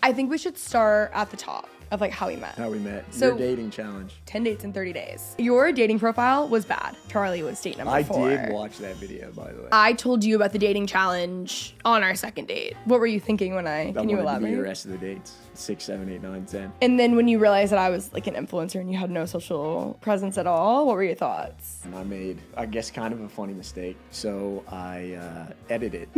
I think we should start at the top of like how we met. How we met. So- Your dating challenge. 10 dates in 30 days. Your dating profile was bad. Charlie was date number 4. I did watch that video, by the way. I told you about the dating challenge on our second date. What were you thinking when can you wanted to be elaborate? the rest of the dates. 6, 7, 8, 9, 10. And then when you realized that I was like an influencer and you had no social presence at all, what were your thoughts? And I made, I guess, kind of a funny mistake. So I edited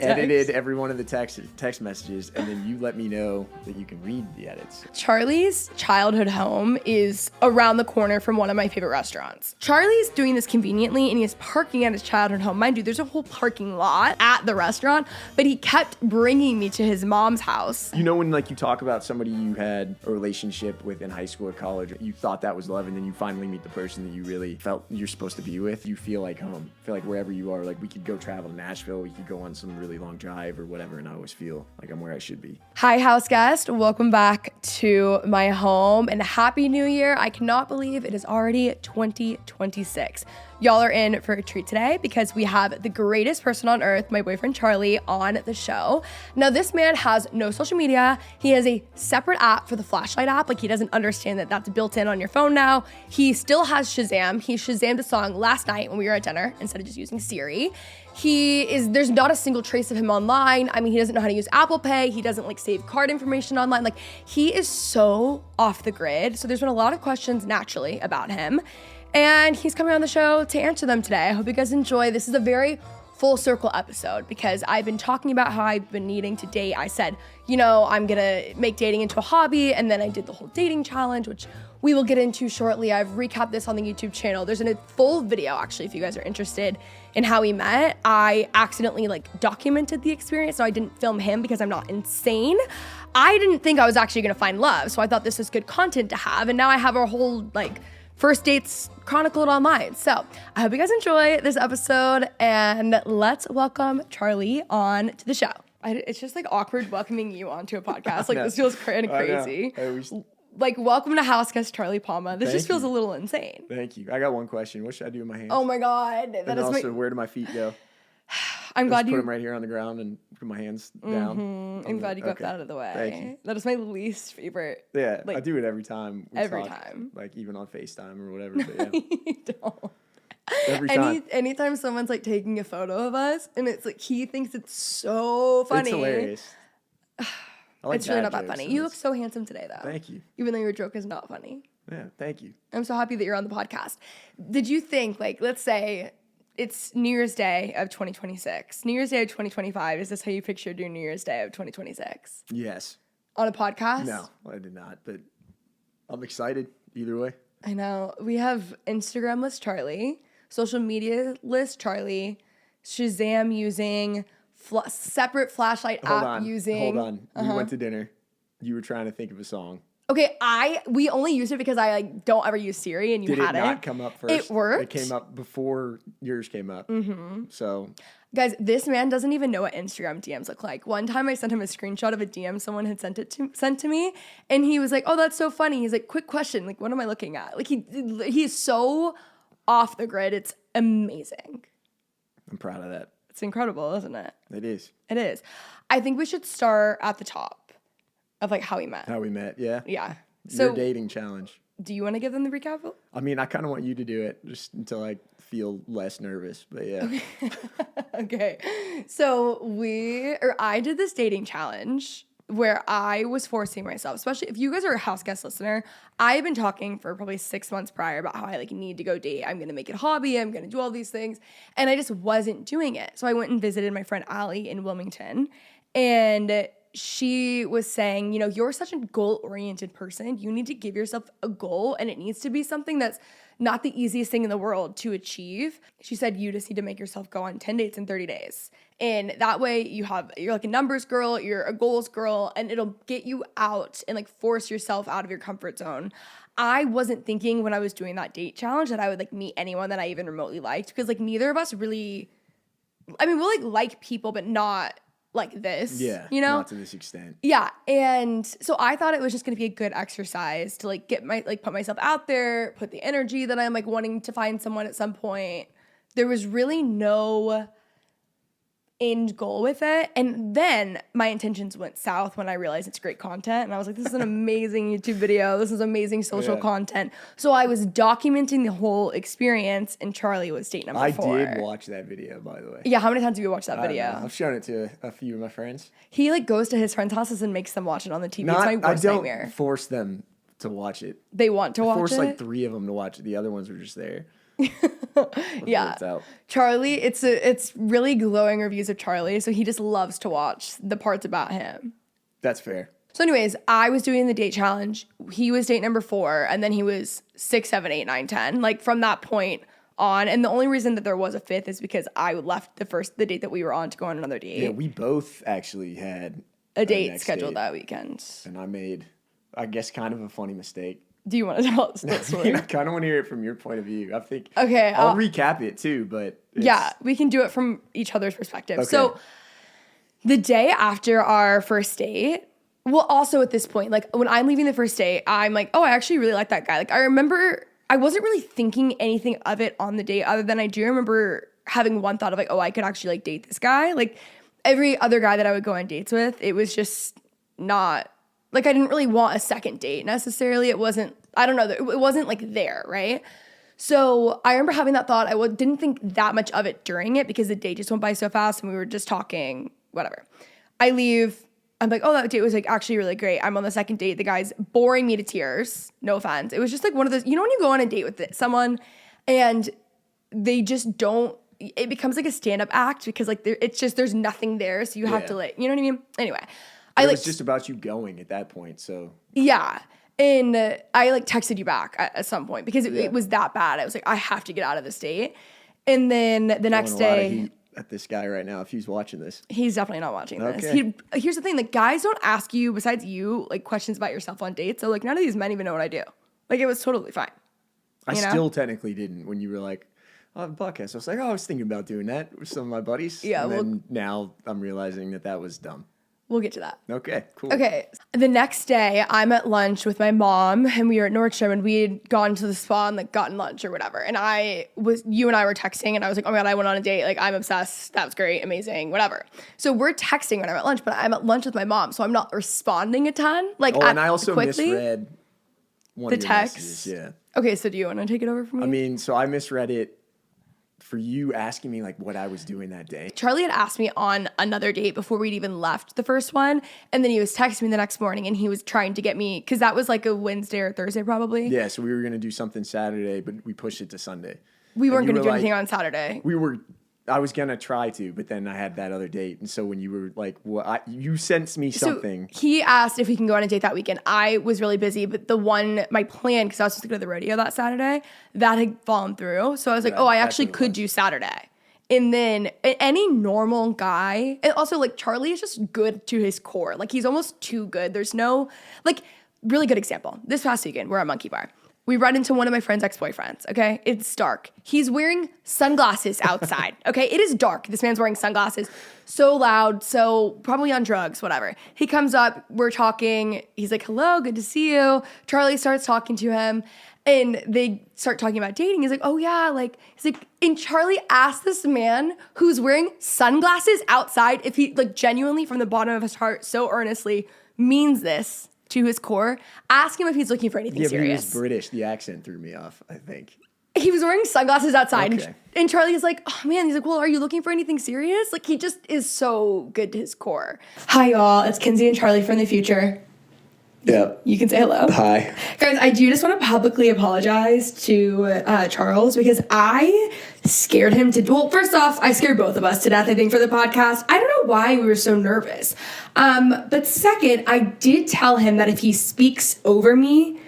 edited every one of the text messages, and then you let me know that you can read the edits. Charlie's childhood home is around the corner from one of my favorite restaurants. Charlie's doing this conveniently and he is parking at his childhood home. Mind you, there's a whole parking lot at the restaurant, but he kept bringing me to his mom's house. You know when like you talk about somebody you had a relationship with in high school or college, you thought that was love, and then you finally meet the person that you really felt you're supposed to be with, you feel like home. Feel like wherever you are, like we could go travel to Nashville, we could go on some really long drive or whatever, and I always feel like I'm where I should be. Hi, house guest. Welcome back to my home and Happy New Year. I cannot believe it is already 2026. Y'all are in for a treat today because we have the greatest person on earth, my boyfriend Charlie, on the show. Now, this man has no social media. He has a separate app for the flashlight app. Like, he doesn't understand that that's built in on your phone now. He still has Shazam. He Shazammed a song last night when we were at dinner instead of just using Siri. There's not a single trace of him online. I mean, he doesn't know how to use Apple Pay. He doesn't like save card information online. Like, he is so off the grid. So there's been a lot of questions naturally about him. And he's coming on the show to answer them today. I hope you guys enjoy. This is a very full circle episode because I've been talking about how I've been needing to date. I said, you know, I'm gonna make dating into a hobby, and then I did the whole dating challenge, which we will get into shortly. I've recapped this on the YouTube channel. There's a full video, actually, if you guys are interested in how we met. I accidentally documented the experience, so I didn't film him because I'm not insane. I didn't think I was actually gonna find love, so I thought this was good content to have, and now I have our whole first dates chronicled online. So I hope you guys enjoy this episode, and let's welcome Charlie on to the show. It's just awkward welcoming you onto a podcast. This feels kind of crazy. Welcome to house guest Charlie Palma. This just feels a little insane. Thank you. I got one question. What should I do with my hands? Oh my God. Where do my feet go? I'm glad you put them right here on the ground and put my hands down. I'm glad you got that out of the way. Thank you. That is my least favorite. Yeah, I do it every time. Every time. Even on FaceTime or whatever. But yeah. You don't. Every time. Anytime someone's taking a photo of us and it's he thinks it's so funny. It's hilarious. It's really not that funny. You look so handsome today, though. Thank you. Even though your joke is not funny. Yeah, thank you. I'm so happy that you're on the podcast. Did you think, let's say it's New Year's Day of 2026. New Year's Day of 2025. Is this how you pictured your New Year's Day of 2026? Yes. On a podcast? No, I did not. But I'm excited either way. I know. We have Instagram-less Charlie, social media-less Charlie, Shazam using, separate flashlight app using. Hold on. We went to dinner. You were trying to think of a song. Okay, we only used it because I don't ever use Siri, and you had it. Did it not come up first? It worked. It came up before yours came up. Mm-hmm. So, guys, this man doesn't even know what Instagram DMs look like. One time, I sent him a screenshot of a DM someone had sent to me, and he was like, "Oh, that's so funny." He's like, "Quick question, what am I looking at?" He is so off the grid. It's amazing. I'm proud of that. It's incredible, isn't it? It is. It is. I think we should start at the top of how we met. How we met, yeah. Yeah. Your dating challenge. Do you want to give them the recap? I mean, I kind of want you to do it just until I feel less nervous, but yeah. Okay. So I did this dating challenge where I was forcing myself, especially if you guys are a house guest listener, I've been talking for probably 6 months prior about how I need to go date. I'm going to make it a hobby. I'm going to do all these things. And I just wasn't doing it. So I went and visited my friend Allie in Wilmington, and she was saying, you're such a goal-oriented person. You need to give yourself a goal, and it needs to be something that's not the easiest thing in the world to achieve. She said, you just need to make yourself go on 10 dates in 30 days. And that way you're a numbers girl, you're a goals girl, and it'll get you out and force yourself out of your comfort zone. I wasn't thinking when I was doing that date challenge that I would meet anyone that I even remotely liked, because neither of us really, we'll like people, but not like this, not to this extent. Yeah, and so I thought it was just going to be a good exercise to get put myself out there, put the energy that I'm wanting to find someone at some point. There was really no end goal with it. And then my intentions went south when I realized it's great content. And I was like, this is an amazing YouTube video. This is amazing social content. So I was documenting the whole experience, and Charlie was date number 4. I did watch that video, by the way. Yeah, how many times have you watched that video? I've shown it to a few of my friends. He like goes to his friends' houses and makes them watch it on the TV. It's my worst nightmare. I don't force them to watch it. They want to watch it? I forced like 3 of them to watch it. The other ones were just there. Yeah, Charlie, it's really glowing reviews of Charlie, so he just loves to watch the parts about him. That's fair. So anyways, I was doing the date challenge. He was date number 4, and then he was 6, 7, 8, 9, 10. Like from that point on, and the only reason that there was a 5th is because I left the date that we were on to go on another date. Yeah, we both actually had a date scheduled that weekend, and I made, I guess, kind of a funny mistake. Do you want to tell us that story? I kind of want to hear it from your point of view. I think. Okay. I'll recap it too, but yeah, we can do it from each other's perspective. Okay. So the day after our first date, well, also at this point, like when I'm leaving the first date, I'm like, oh, I actually really like that guy. Like I remember I wasn't really thinking anything of it on the date other than I do remember having one thought of like, oh, I could actually like date this guy. Like every other guy that I would go on dates with, it was just not. Like, I didn't really want a second date necessarily. It wasn't, I don't know, it wasn't like there, right? So I remember having that thought. I didn't think that much of it during it because the day just went by so fast and we were just talking, whatever. I leave. I'm like, oh, that date was like actually really great. I'm on the second date. The guy's boring me to tears. No offense. It was just like one of those, you know when you go on a date with someone and they just don't, it becomes like a stand-up act because like it's just, there's nothing there. So you have to like, you know what I mean? Anyway. It was just about you going at that point, so. Yeah. And I like texted you back at some point because it was that bad. I was like, I have to get out of this date. And then the next day. At this guy right now, if he's watching this. He's definitely not watching this. Okay. Here's the thing, like guys don't ask you, besides you, like questions about yourself on dates. So like none of these men even know what I do. Like it was totally fine. I still technically didn't when you were like, oh, I have a podcast. I was like, oh, I was thinking about doing that with some of my buddies. Yeah. And then now I'm realizing that was dumb. We'll get to that. Okay, cool. Okay. The next day, I'm at lunch with my mom, and we were at Nordstrom, and we had gone to the spa and like gotten lunch or whatever. And you and I were texting, and I was like, oh my God, I went on a date. Like, I'm obsessed. That was great. Amazing. Whatever. So we're texting when I'm at lunch, but I'm at lunch with my mom, so I'm not responding a ton. Like, and I also misread one of your text. Messages. Yeah. Okay, so do you want to take it over from me? I mean, so I misread it for you asking me like what I was doing that day. Charlie had asked me on another date before we'd even left the first one. And then he was texting me the next morning and he was trying to get me, because that was like a Wednesday or Thursday probably. Yeah, so we were going to do something Saturday, but we pushed it to Sunday. We weren't going to do anything on Saturday. I was going to try to, but then I had that other date. And so when you were like, you sent me something. So he asked if we can go on a date that weekend. I was really busy, but my plan, because I was supposed to go to the rodeo that Saturday, that had fallen through. So I was like, I actually could do Saturday. And then any normal guy, and also like Charlie is just good to his core. Like he's almost too good. There's no, like, really good example. This past weekend, we're at Monkey Bar. We run into one of my friend's ex-boyfriends, okay? It's dark. He's wearing sunglasses outside, okay? It is dark. This man's wearing sunglasses. So loud, so probably on drugs, whatever. He comes up, we're talking. He's like, hello, good to see you. Charlie starts talking to him, and they start talking about dating. He's like, oh yeah, like, he's like, and Charlie asked this man who's wearing sunglasses outside if he, like, genuinely from the bottom of his heart, so earnestly means this to his core, ask him if he's looking for anything serious. Yeah, but he was British. The accent threw me off, I think. He was wearing sunglasses outside. Okay. And Charlie is like, oh man, he's like, well, are you looking for anything serious? Like, he just is so good to his core. Hi, y'all. It's Kenzie and Charlie from the future. Yep. You can say hello. Hi. Guys, I do just want to publicly apologize to Charles because I scared him to, well, first off, I scared both of us to death, I think, for the podcast. I don't know why we were so nervous. But second, I did tell him that if he speaks over me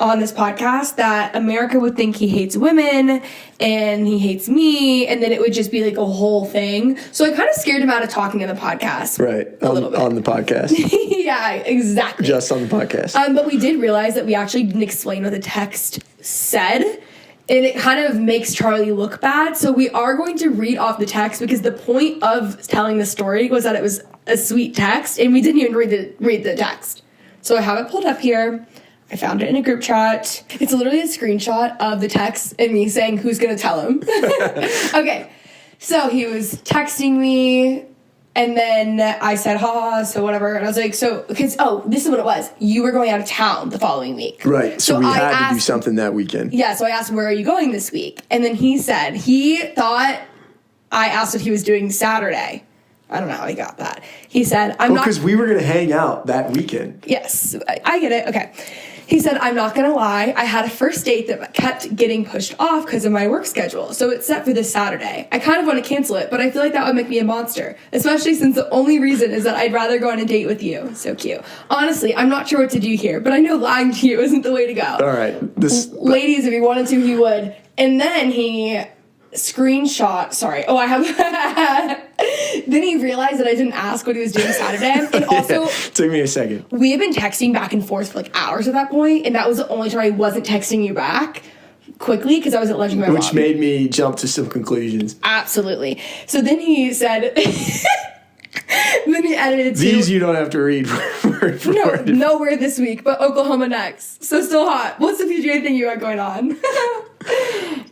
on this podcast, that America would think he hates women and he hates me, and then it would just be like a whole thing. So I kind of scared him out of talking on the podcast. Right. A little bit. On the podcast. Yeah, exactly. Just on the podcast. But we did realize that we actually didn't explain what the text said, and it kind of makes Charlie look bad. So we are going to read off the text because the point of telling the story was that it was a sweet text, and we didn't even read the text. So I have it pulled up here. I found it in a group chat. It's literally a screenshot of the text and me saying, who's going to tell him? Okay. So he was texting me And then I said, ha, so whatever. And I was like, because this is what it was. You were going out of town the following week. Right. So we had to do something that weekend. Yeah, so I asked him, where are you going this week? And then he said, he thought I asked what he was doing Saturday. I don't know how he got that. He said, I'm not. Because we were going to hang out that weekend. Yes, I get it. Okay. He said, I'm not going to lie. I had a first date that kept getting pushed off because of my work schedule. So it's set for this Saturday. I kind of want to cancel it, but I feel like that would make me a monster, especially since the only reason is that I'd rather go on a date with you. So cute. Honestly, I'm not sure what to do here, but I know lying to you isn't the way to go. All right. Ladies, if he wanted to, he would. And then he screenshot. Sorry. Oh, I have. Then he realized that I didn't ask what he was doing Saturday. And also, took me a second. We had been texting back and forth for like hours at that point, and that was the only time I wasn't texting you back quickly because I was at lunch with my mom. Which made me jump to some conclusions. Absolutely. So then he said. Then he edited These you don't have to read word for word. Nowhere this week, but Oklahoma next. So still hot. What's the PGA thing you got going on?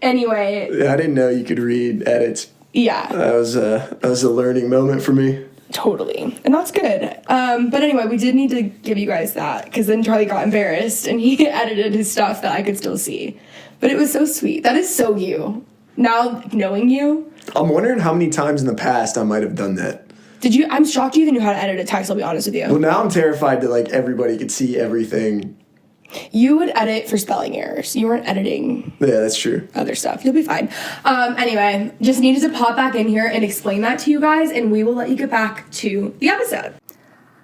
Anyway. Yeah, I didn't know you could read edits. Yeah. That was a learning moment for me. Totally. And that's good. But anyway, we did need to give you guys that because then Charlie got embarrassed and he edited his stuff that I could still see. But it was so sweet. That is so you. Now knowing you. I'm wondering how many times in the past I might have done that. Did you? I'm shocked you even knew how to edit a text, I'll be honest with you. Well, now I'm terrified that like everybody could see everything. You would edit for spelling errors. You weren't editing. Yeah, that's true. Other stuff. You'll be fine. Anyway, just needed to pop back in here and explain that to you guys, and we will let you get back to the episode.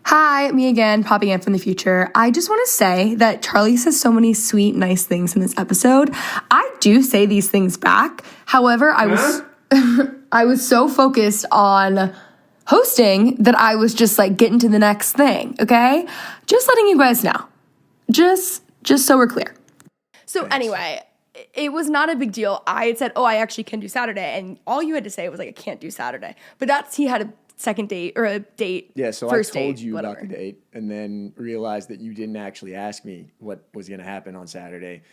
Hi, me again, popping in from the future. I just want to say that Charlie says so many sweet, nice things in this episode. I do say these things back. However, I was so focused on hosting that I was just like getting to the next thing, okay? Just letting you guys know. Just so we're clear. So anyway, it was not a big deal. I had said, I actually can do Saturday. And all you had to say was like, I can't do Saturday. But he had a second date or a date. Yeah, so first I told date, you whatever. about the date and then realized that you didn't actually ask me what was going to happen on Saturday.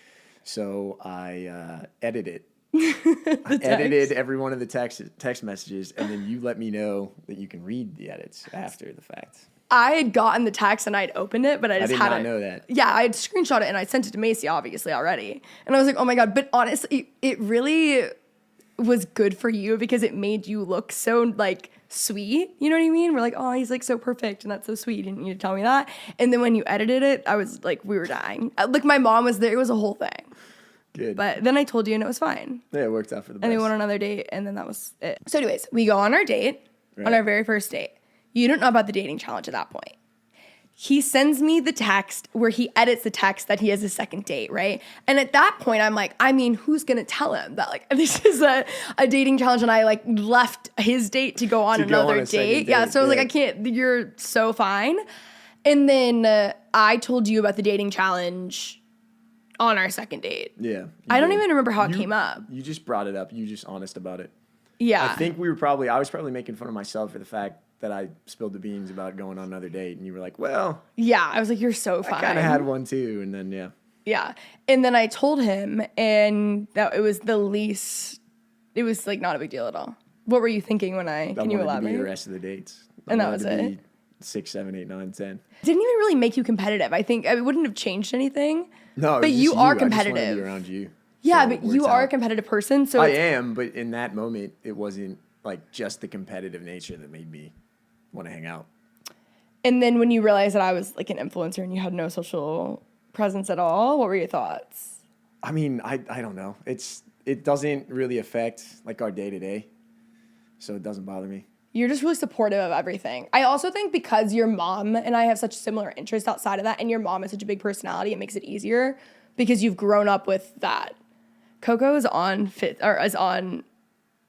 So I edited edited every one of the text messages, and then you let me know that you can read the edits after the fact. I had gotten the text and I'd opened it, but I just hadn't. I did not know that. Yeah, I had screenshot it and I sent it to Macy, obviously, already. And I was like, oh my God. But honestly, it really was good for you because it made you look so, like, sweet. You know what I mean? We're like, oh, he's, like, so perfect and that's so sweet. You didn't need to tell me that. And then when you edited it, I was like, we were dying. Like, my mom was there. It was a whole thing. Good. But then I told you and it was fine. Yeah, it worked out for the best. And we went on another date and then that was it. So anyways, we go on our date, on our very first date. You don't know about the dating challenge at that point. He sends me the text where he edits the text that he has a second date, right? And at that point, I'm like, I mean, who's going to tell him that, like, this is a dating challenge and I, like, left his date to go on another date? Yeah, so I was like, I can't, you're so fine. And then I told you about the dating challenge on our second date. Yeah. I don't even remember how it came up. You just brought it up. You just honest about it. Yeah. I think I was probably making fun of myself for the fact that I spilled the beans about going on another date, and you were like, well. Yeah, I was like, you're so fine. I kind of had one too, and then, yeah. Yeah. And then I told him, and that it was like not a big deal at all. What were you thinking when can you elaborate? To be the rest of the dates. And that was it? 6, 7, 8, 9, 10. Didn't even really make you competitive. I think it wouldn't have changed anything. No, but you are competitive. I just wanted to be around you. Yeah, so but you are a competitive person. So I am, but in that moment, it wasn't like just the competitive nature that made me want to hang out. And then when you realized that I was like an influencer and you had no social presence at all, what were your thoughts? I mean, I don't know. It doesn't really affect like our day to day, so it doesn't bother me. You're just really supportive of everything. I also think because your mom and I have such similar interests outside of that, and your mom is such a big personality, it makes it easier because you've grown up with that. Coco is on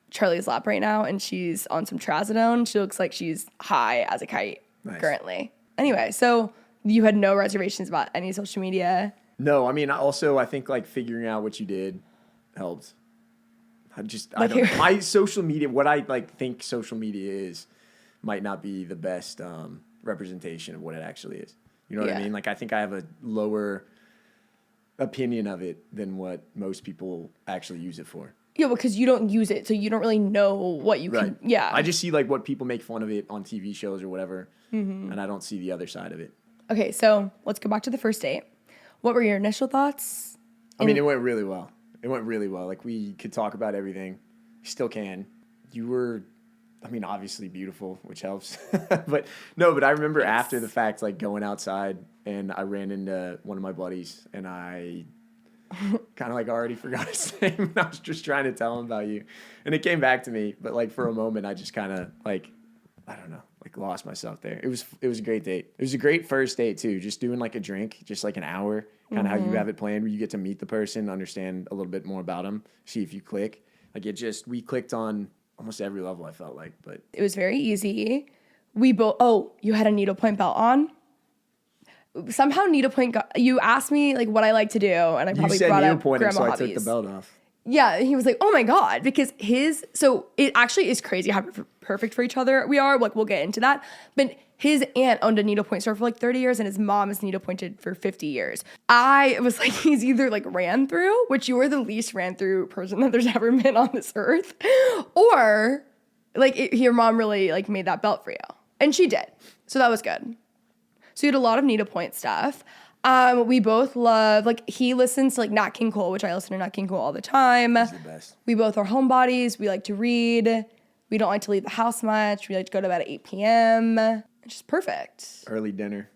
Charlie's lap right now, and she's on some trazodone. She looks like she's high as a kite currently. Anyway, so you had no reservations about any social media? No, I mean, I think like figuring out what you did helped. I don't know. My social media, what I like think social media is, might not be the best representation of what it actually is. You know what I mean? Like, I think I have a lower opinion of it than what most people actually use it for. Yeah, because you don't use it, so you don't really know what you Right. can. Yeah. I just see like what people make fun of it on TV shows or whatever, and I don't see the other side of it. Okay, so let's go back to the first date. What were your initial thoughts? I mean, it went really well. It went really well. Like, we could talk about everything. Still can. You were, I mean, obviously beautiful, which helps. But I remember after the fact, like, going outside, and I ran into one of my buddies, and I kind of, like, already forgot his name. I was just trying to tell him about you. And it came back to me. But, like, for a moment, I just kind of, like, I don't know, like, lost myself there. It was a great date. It was a great first date, too. Just doing, like, a drink, just, like, an hour. Kind of how you have it planned, where you get to meet the person, understand a little bit more about them, see if you click. Like, we clicked on almost every level, I felt like. But it was very easy. We both, you had a needlepoint belt on? Somehow needlepoint, you asked me, like, what I like to do, and I probably brought up grandma so hobbies. I took the belt off. Yeah, he was like, oh my God, because so it actually is crazy how perfect for each other we are. Like, we'll get into that. But his aunt owned a needlepoint store for like 30 years, and his mom is needlepointed for 50 years. I was like, he's either like ran through, which you are the least ran through person that there's ever been on this earth, or like your mom really like made that belt for you. And she did. So that was good. So you had a lot of needlepoint stuff. We both love, like, he listens to, like, Nat King Cole, which I listen to Nat King Cole all the time. He's the best. We both are homebodies. We like to read. We don't like to leave the house much. We like to go to bed at 8 p.m. It's just perfect. Early dinner.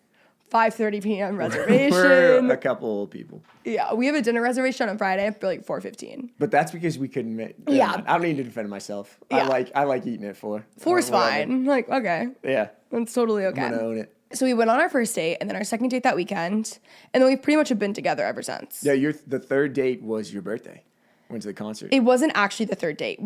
5:30 p.m. reservation. We're a couple old people. Yeah, we have a dinner reservation on Friday for, like, 4:15. But that's because we couldn't make... Yeah. I don't need to defend myself. Yeah. I like eating at 4. 4's fine. Like, okay. Yeah. That's totally okay. I'm going to own it. So we went on our first date, and then our second date that weekend, and then we pretty much have been together ever since. Yeah, the third date was your birthday. Went to the concert. It wasn't actually the third date.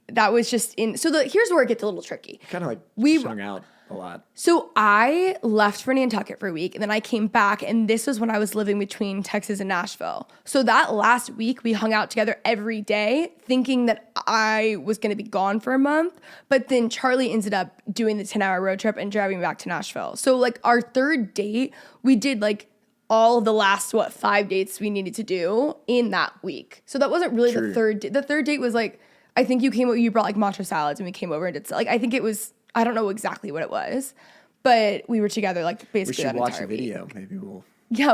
That was just here's where it gets a little tricky. Kind of like hung out a lot. So I left for Nantucket for a week, and then I came back, and this was when I was living between Texas and Nashville. So that last week, we hung out together every day, thinking that I was going to be gone for a month. But then Charlie ended up doing the 10-hour road trip and driving me back to Nashville. So, like, our third date, we did, like, all of the last, 5 dates we needed to do in that week. So that wasn't really the third date. The third date was, like, I think you brought, like, matcha salads, and we came over and did, like, I think it was... I don't know exactly what it was, but we were together like basically that entire week. We should watch a video. Maybe we'll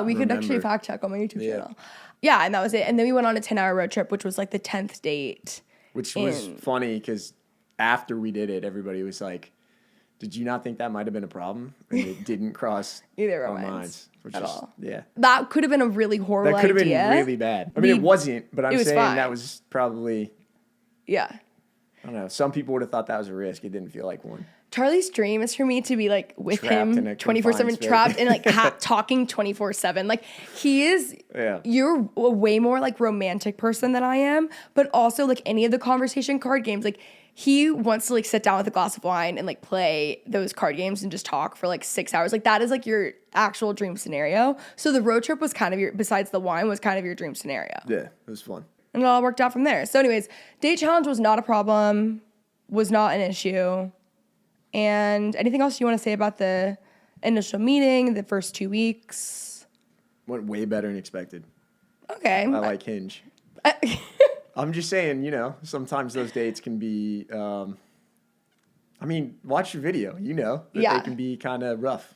we could actually fact check on my YouTube channel. Yeah, and that was it. And then we went on a 10-hour road trip, which was like the 10th date. Which was funny because after we did it, everybody was like, did you not think that might have been a problem? And it didn't cross either our of our minds. At all. Yeah. That could have been a really horrible idea. That could have been really bad. I mean, it wasn't, but I'm saying fine. That was probably... Yeah. I don't know. Some people would have thought that was a risk. It didn't feel like one. Charlie's dream is for me to be like with trapped him 24/7, trapped and like talking 24/7. Like he is, you're a way more like romantic person than I am, but also like any of the conversation card games, like he wants to like sit down with a glass of wine and like play those card games and just talk for like 6 hours. Like that is like your actual dream scenario. So the road trip was kind of besides the wine was kind of your dream scenario. Yeah, it was fun. And it all worked out from there. So anyways, date challenge was not a problem, was not an issue. And anything else you want to say about the initial meeting, the first 2 weeks? Went way better than expected. Okay. I like Hinge. I'm just saying, sometimes those dates can be, watch your video, that they can be kind of rough.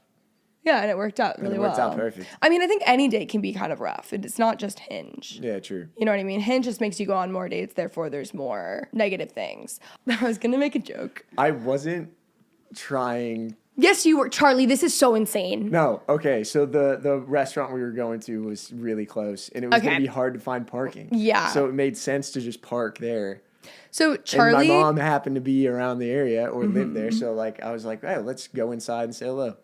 Yeah, and it worked out really well. It worked out perfect. I mean, I think any date can be kind of rough. It's not just Hinge. Yeah, true. You know what I mean? Hinge just makes you go on more dates, therefore there's more negative things. I was going to make a joke. I wasn't trying. Yes, you were. Charlie, this is so insane. No, okay, so the restaurant we were going to was really close, and it was going to be hard to find parking. Yeah. So it made sense to just park there. So Charlie... And my mom happened to be around the area or lived there, so like I was like, hey, let's go inside and say hello.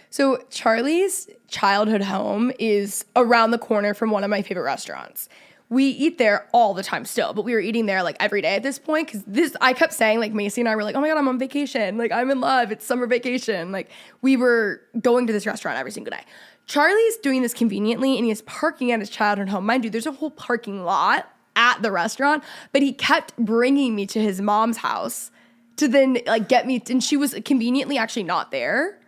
So Charlie's childhood home is around the corner from one of my favorite restaurants. We eat there all the time still, but we were eating there like every day at this point because I kept saying, like, Macy and I were like, oh my God, I'm on vacation. Like, I'm in love. It's summer vacation. Like, we were going to this restaurant every single day. Charlie's doing this conveniently, and he's parking at his childhood home. Mind you, there's a whole parking lot at the restaurant, but he kept bringing me to his mom's house to then, like, get me, and she was conveniently actually not there.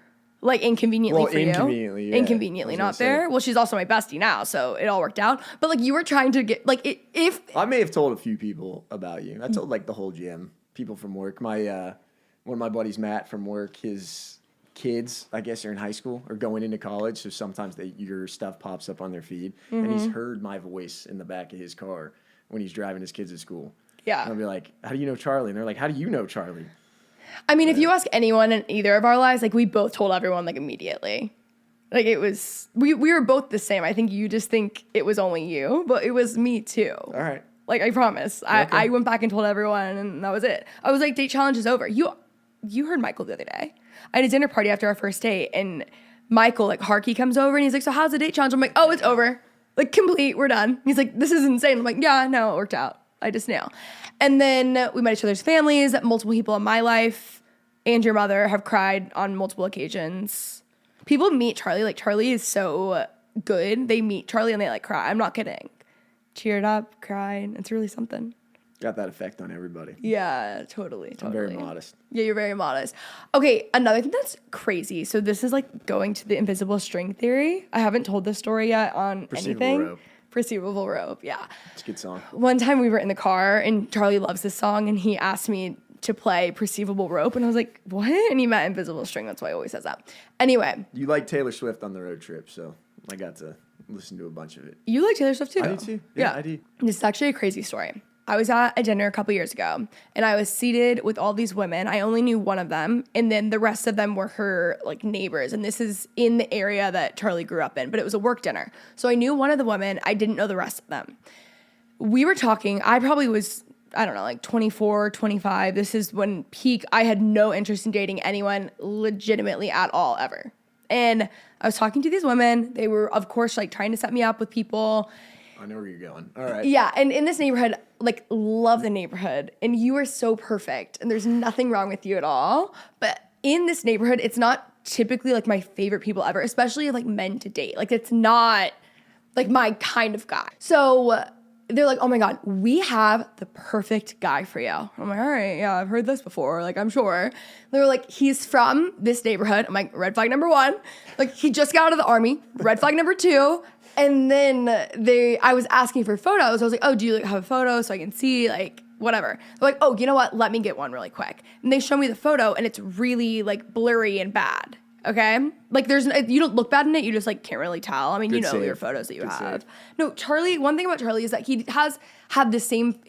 Like inconveniently for you. Inconveniently, yeah. Inconveniently not there. Well, she's also my bestie now, so it all worked out. But like you were trying to get like if I may have told a few people about you. I told like the whole gym, people from work. My one of my buddies, Matt from work, his kids, I guess, are in high school or going into college, so sometimes your stuff pops up on their feed, and he's heard my voice in the back of his car when he's driving his kids to school. Yeah. And I'll be like, "How do you know Charlie?" And they're like, "How do you know Charlie?" I mean, if you ask anyone in either of our lives, like we both told everyone like immediately. Like it was, we were both the same. I think you just think it was only you, but it was me too. All right. Like I promise. Okay. I went back and told everyone and that was it. I was like, date challenge is over. You heard Michael the other day. I had a dinner party after our first date and Michael, like Harkey comes over and he's like, so how's the date challenge? I'm like, oh, it's over. Like complete, we're done. He's like, this is insane. I'm like, yeah, no, it worked out. I just knew. And then we met each other's families. Multiple people in my life and your mother have cried on multiple occasions. People meet Charlie. Like Charlie is so good. They meet Charlie and they like cry. I'm not kidding. Cheered up, cried. It's really something. Got that effect on everybody. Yeah, totally. I'm very modest. Yeah, you're very modest. Okay, another thing that's crazy. So this is like going to the invisible string theory. I haven't told this story yet on anything. Rope. Perceivable rope, yeah. It's a good song. One time we were in the car and Charlie loves this song and he asked me to play Perceivable Rope and I was like, what? And he meant invisible string. That's why he always says that. Anyway. You like Taylor Swift on the road trip, so I got to listen to a bunch of it. You like Taylor Swift too? I do too. Yeah, I do. This is actually a crazy story. I was at a dinner a couple years ago and I was seated with all these women. I only knew one of them and then the rest of them were her like neighbors. And this is in the area that Charlie grew up in, but it was a work dinner. So I knew one of the women. I didn't know the rest of them. We were talking. I probably was, I don't know, like 24, 25. This is when peak. I had no interest in dating anyone legitimately at all ever. And I was talking to these women. They were, of course, like trying to set me up with people. I know where you're going. All right. Yeah, and in this neighborhood, like, love the neighborhood. And you are so perfect. And there's nothing wrong with you at all. But in this neighborhood, it's not typically, like, my favorite people ever, especially, like, men to date. Like, it's not, like, my kind of guy. So they're like, oh, my God, we have the perfect guy for you. I'm like, all right, yeah, I've heard this before. Like, I'm sure. They were like, he's from this neighborhood. I'm like, red flag number 1. Like, he just got out of the army. Red flag number 2. And then I was asking for photos. I was like, oh, do you like have a photo so I can see, like, whatever. They're like, oh, you know what? Let me get one really quick. And they show me the photo, and it's really, like, blurry and bad, okay? Like, you don't look bad in it. You just, like, can't really tell. I mean, Good you know save. your photos that you Good have. save. No, Charlie, one thing about Charlie is that he has had the same,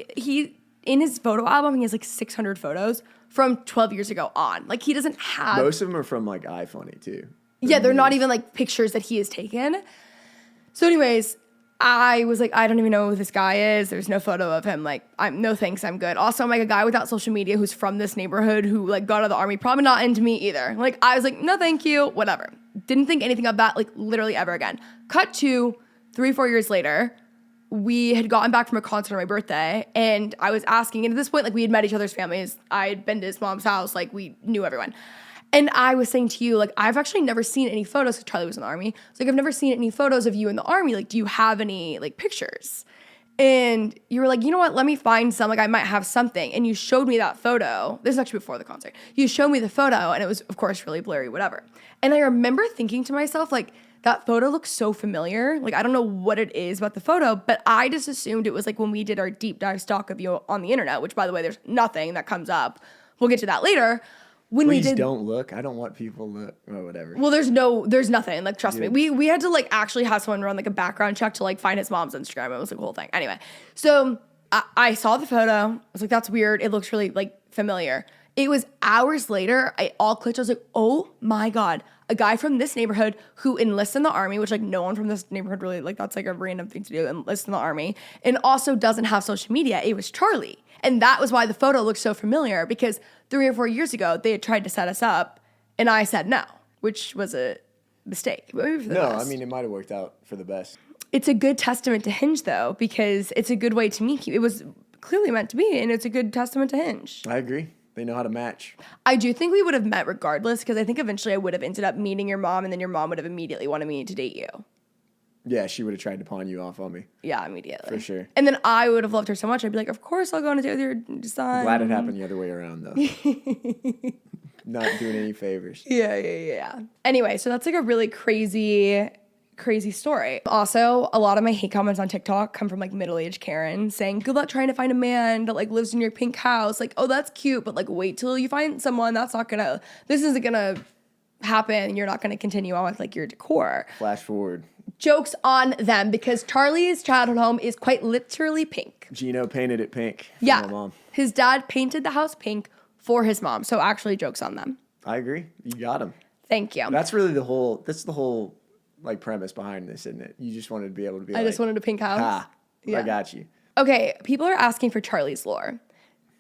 in his photo album, he has, like, 600 photos from 12 years ago on. Like, he doesn't have. Most of them are from, like, iFunny, too. Yeah, they're not even, like, pictures that he has taken. So anyways, I was like, I don't even know who this guy is. There's no photo of him. Like, no thanks, I'm good. Also, I'm like a guy without social media who's from this neighborhood who like got out of the army, probably not into me either. Like, I was like, no thank you, whatever. Didn't think anything of that, like literally ever again. Cut to 3-4 years later, we had gotten back from a concert on my birthday and I was asking, and at this point, like we had met each other's families. I had been to his mom's house, like we knew everyone. And I was saying to you, like, I've actually never seen any photos, because Charlie was in the army. It's like, I've never seen any photos of you in the army. Like, do you have any, like, pictures? And you were like, you know what? Let me find some. Like, I might have something. And you showed me that photo. This is actually before the concert. You showed me the photo, and it was, of course, really blurry, whatever. And I remember thinking to myself, like, that photo looks so familiar. Like, I don't know what it is about the photo, but I just assumed it was, like, when we did our deep dive stalk of you on the internet, which, by the way, there's nothing that comes up. We'll get to that later. Please don't look. I don't want people to look. Or whatever. Well, there's nothing. Like, trust me. We had to, like, actually have someone run, like, a background check to, like, find his mom's Instagram. It was, like, a whole thing. Anyway, so I saw the photo. I was like, that's weird. It looks really, like, familiar. It was hours later. I all clicked. I was like, oh, my God. A guy from this neighborhood who enlists in the army, which, like, no one from this neighborhood really, like, that's, like, a random thing to do, enlist in the army, and also doesn't have social media. It was Charlie. And that was why the photo looked so familiar, because 3 or 4 years ago, they had tried to set us up, and I said no, which was a mistake. Maybe for the best. I mean, it might have worked out for the best. It's a good testament to Hinge, though, because it's a good way to meet you. It was clearly meant to be, and it's a good testament to Hinge. I agree. They know how to match. I do think we would have met regardless, because I think eventually I would have ended up meeting your mom, and then your mom would have immediately wanted me to date you. Yeah, she would have tried to pawn you off on me. Yeah, immediately. For sure. And then I would have loved her so much. I'd be like, of course I'll go on a date with your son. Glad it happened the other way around, though. not doing any favors. Yeah. Anyway, so that's like a really crazy story. Also, a lot of my hate comments on TikTok come from like middle-aged Karen saying, good luck trying to find a man that like lives in your pink house. Like, oh, that's cute, but like wait till you find someone. This isn't gonna happen. You're not gonna continue on with like your decor. Flash forward. Joke's on them because Charlie's childhood home is quite literally pink. Gino painted it pink for Yeah. my mom. His dad painted the house pink for his mom. So actually joke's on them. I agree. You got him. Thank you. That's really the whole like premise behind this, isn't it? You just wanted to be able to be I just wanted a pink house. Ha, Yeah. I got you. Okay, people are asking for Charlie's lore.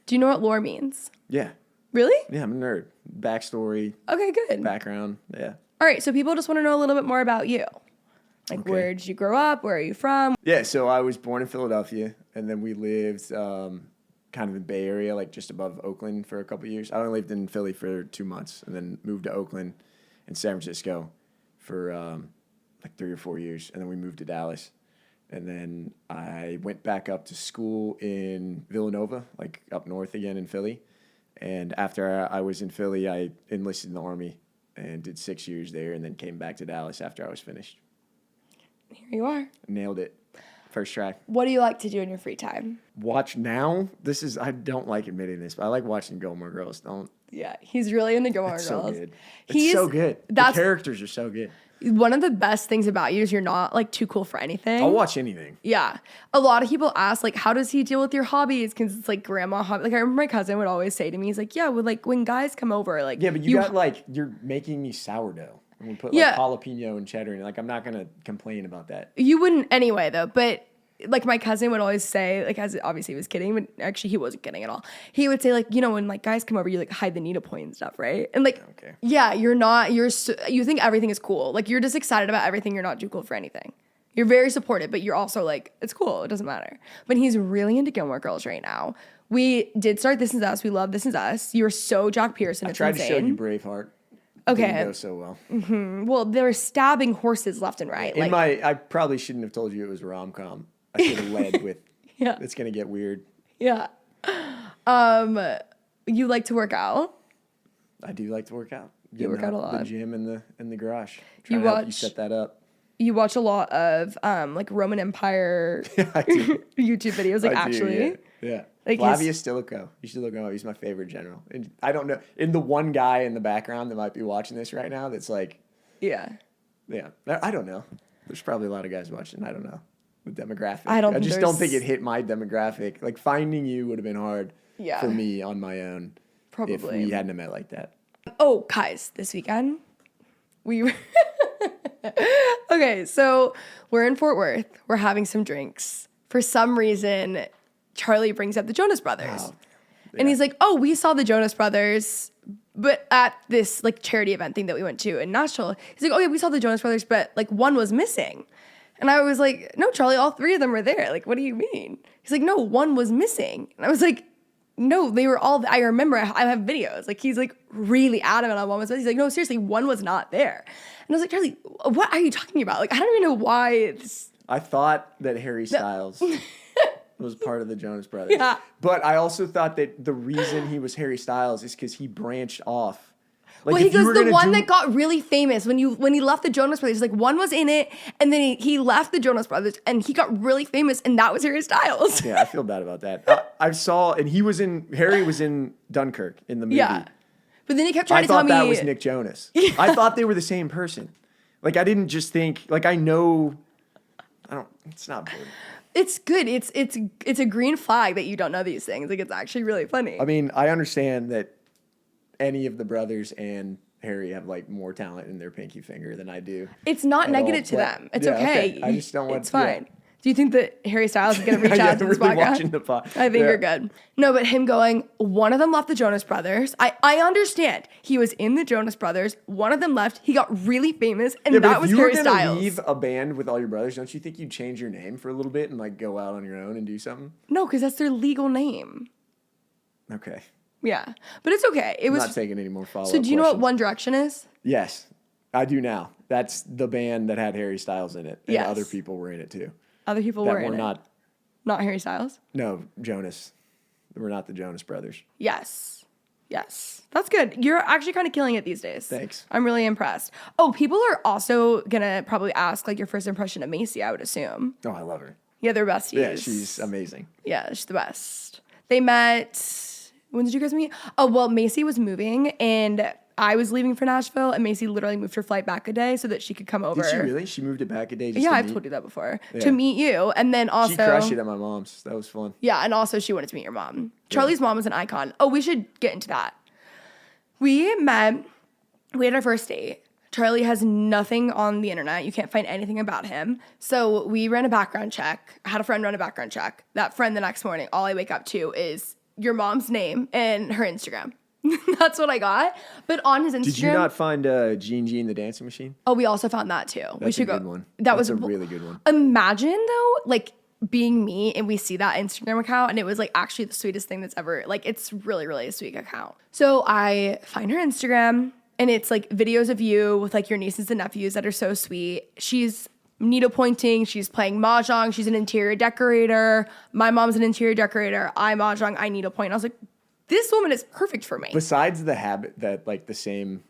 Do you know what lore means? Yeah. Really? Yeah, I'm a nerd. Backstory, Okay, good. background. Yeah. All right, so people just want to know a little bit more about you. Like, Okay. where did you grow up? Where are you from? Yeah, so I was born in Philadelphia, and then we lived kind of in the Bay Area, like just above Oakland for a couple of years. I only lived in Philly for 2 months, and then moved to Oakland and San Francisco for like 3 or 4 years, and then we moved to Dallas. And then I went back up to school in Villanova, like up north again in Philly. And after I was in Philly, I enlisted in the Army and did 6 years there, and then came back to Dallas after I was finished. Here you are. Nailed it. First try. What do you like to do in your free time? Watch now. I don't like admitting this, but I like watching Gilmore Girls. Don't. Yeah, he's really into Gilmore It's Girls. so good. It's so good. The characters are so good. One of the best things about you is you're not like too cool for anything. I'll watch anything. Yeah. A lot of people ask, like, how does he deal with your hobbies? Because it's like grandma hobby. Like, I remember my cousin would always say to me, he's like, yeah, well, like when guys come over, like. Yeah, but you're making me sourdough. And we put like jalapeno and cheddar in it. Like, I'm not going to complain about that. You wouldn't anyway, though. But like my cousin would always say, like, as obviously he was kidding, but actually he wasn't kidding at all. He would say, like, you know, when like guys come over, you like hide the needlepoint and stuff, right? And like, Okay. Yeah, you think everything is cool. Like, you're just excited about everything. You're not too cool for anything. You're very supportive, but you're also like, it's cool. It doesn't matter. But he's really into Gilmore Girls right now. We did start This Is Us. We love This Is Us. You're so Jack Pearson. I It's tried insane. to show you Braveheart. Okay. Didn't go so well. Well, they're stabbing horses left and right. I probably shouldn't have told you it was a rom-com. I should have led with, Yeah. It's going to get weird. Yeah. You like to work out? I do like to work out. You work out a lot. The gym in the garage. You Trying to help you watch- set that up. You watch a lot of like Roman Empire I do. YouTube videos, like I do, actually. yeah. Like Flavius Stilicho. You should look him up. He's my favorite general. And I don't know. In the one guy in the background that might be watching this right now that's like, Yeah. yeah. I don't know. There's probably a lot of guys watching. I don't know. The demographic. I don't I think just don't there's- think it hit my demographic. Like finding you would have been hard Yeah. for me on my own. Probably. If we hadn't met like that. Oh, guys, this weekend we okay, so we're in Fort Worth. We're having some drinks. For some reason, Charlie brings up the Jonas Brothers. Wow. And he's like, oh, we saw the Jonas Brothers, but at this like charity event thing that we went to in Nashville. He's like, oh yeah, we saw the Jonas Brothers, but like one was missing. And I was like, no, Charlie, all three of them were there. Like, what do you mean? He's like, no, one was missing. And I was like, no, they were all, I remember, I have videos. Like, he's like really adamant on one was missing. He's like, no, seriously, one was not there. And I was like, Charlie, what are you talking about? Like, I don't even know why this. I thought that Harry Styles was part of the Jonas Brothers. Yeah. But I also thought that the reason he was Harry Styles is because he branched off. Like, Well, he if you goes, were the gonna one do- that got really famous when he left the Jonas Brothers, like one was in it, and then he left the Jonas Brothers, and he got really famous, and that was Harry Styles. Yeah, I feel bad about that. I saw, and Harry was in Dunkirk in the movie. Yeah. But then he kept trying I to tell thought me. that was Nick Jonas. I thought they were the same person. Like, I didn't just think, like, it's not important. It's good. It's a green flag that you don't know these things. Like, it's actually really funny. I mean, I understand that any of the brothers and Harry have like more talent in their pinky finger than I do. It's not at negative all, to but- them. It's yeah, okay. I just don't want. It's fine. Do you think that Harry Styles is going to reach Yeah, out to this really podcast? watching the pod. I think Yeah. you're good. No, but him going, one of them left the Jonas Brothers. I understand. He was in the Jonas Brothers. One of them left. He got really famous, and Yeah, but that if was you Harry were gonna Styles. leave a band with all your brothers, don't you think you'd change your name for a little bit and like go out on your own and do something? No, because that's their legal name. Okay, Yeah, but it's okay. It I'm was. not taking any more follow-up So do you know what questions. One Direction is? Yes, I do now. That's the band that had Harry Styles in it, and Yes. other people were in it too. Other people That were were in it. not. Harry Styles. No, Jonas. We're not the Jonas Brothers. Yes. Yes. That's good. You're actually kind of killing it these days. Thanks. I'm really impressed. Oh, people are also going to probably ask like your first impression of Macy, I would assume. Oh, I love her. Yeah, they're besties. Yeah, she's amazing. Yeah, she's the best. They met, when did you guys meet? Oh, well, Macy was moving and I was leaving for Nashville and Macy literally moved her flight back a day so that she could come over. Did she really? She moved it back a day just Yeah, to I've meet? told you that before. Yeah. To meet you. And then also. She crushed it at my mom's. That was fun. Yeah, and also she wanted to meet your mom. Charlie's mom was an icon. Oh, we should get into that. We met, we had our first date. Charlie has nothing on the internet. You can't find anything about him. So we ran a background check. I had a friend run a background check. That friend the next morning, all I wake up to is your mom's name and her Instagram. That's what I got. But on his Instagram. Did you not find Gene the dancing machine? Oh, we also found that too. That's we should a good go. one. That was a really good one. Imagine though, like being me and we see that Instagram account and it was like actually the sweetest thing that's ever, like it's really, really a sweet account. So I find her Instagram and it's like videos of you with like your nieces and nephews that are so sweet. She's needle pointing, she's playing mahjong, she's an interior decorator. My mom's an interior decorator. I mahjong, I needle point. I was like, this woman is perfect for me. Besides the habit that like the same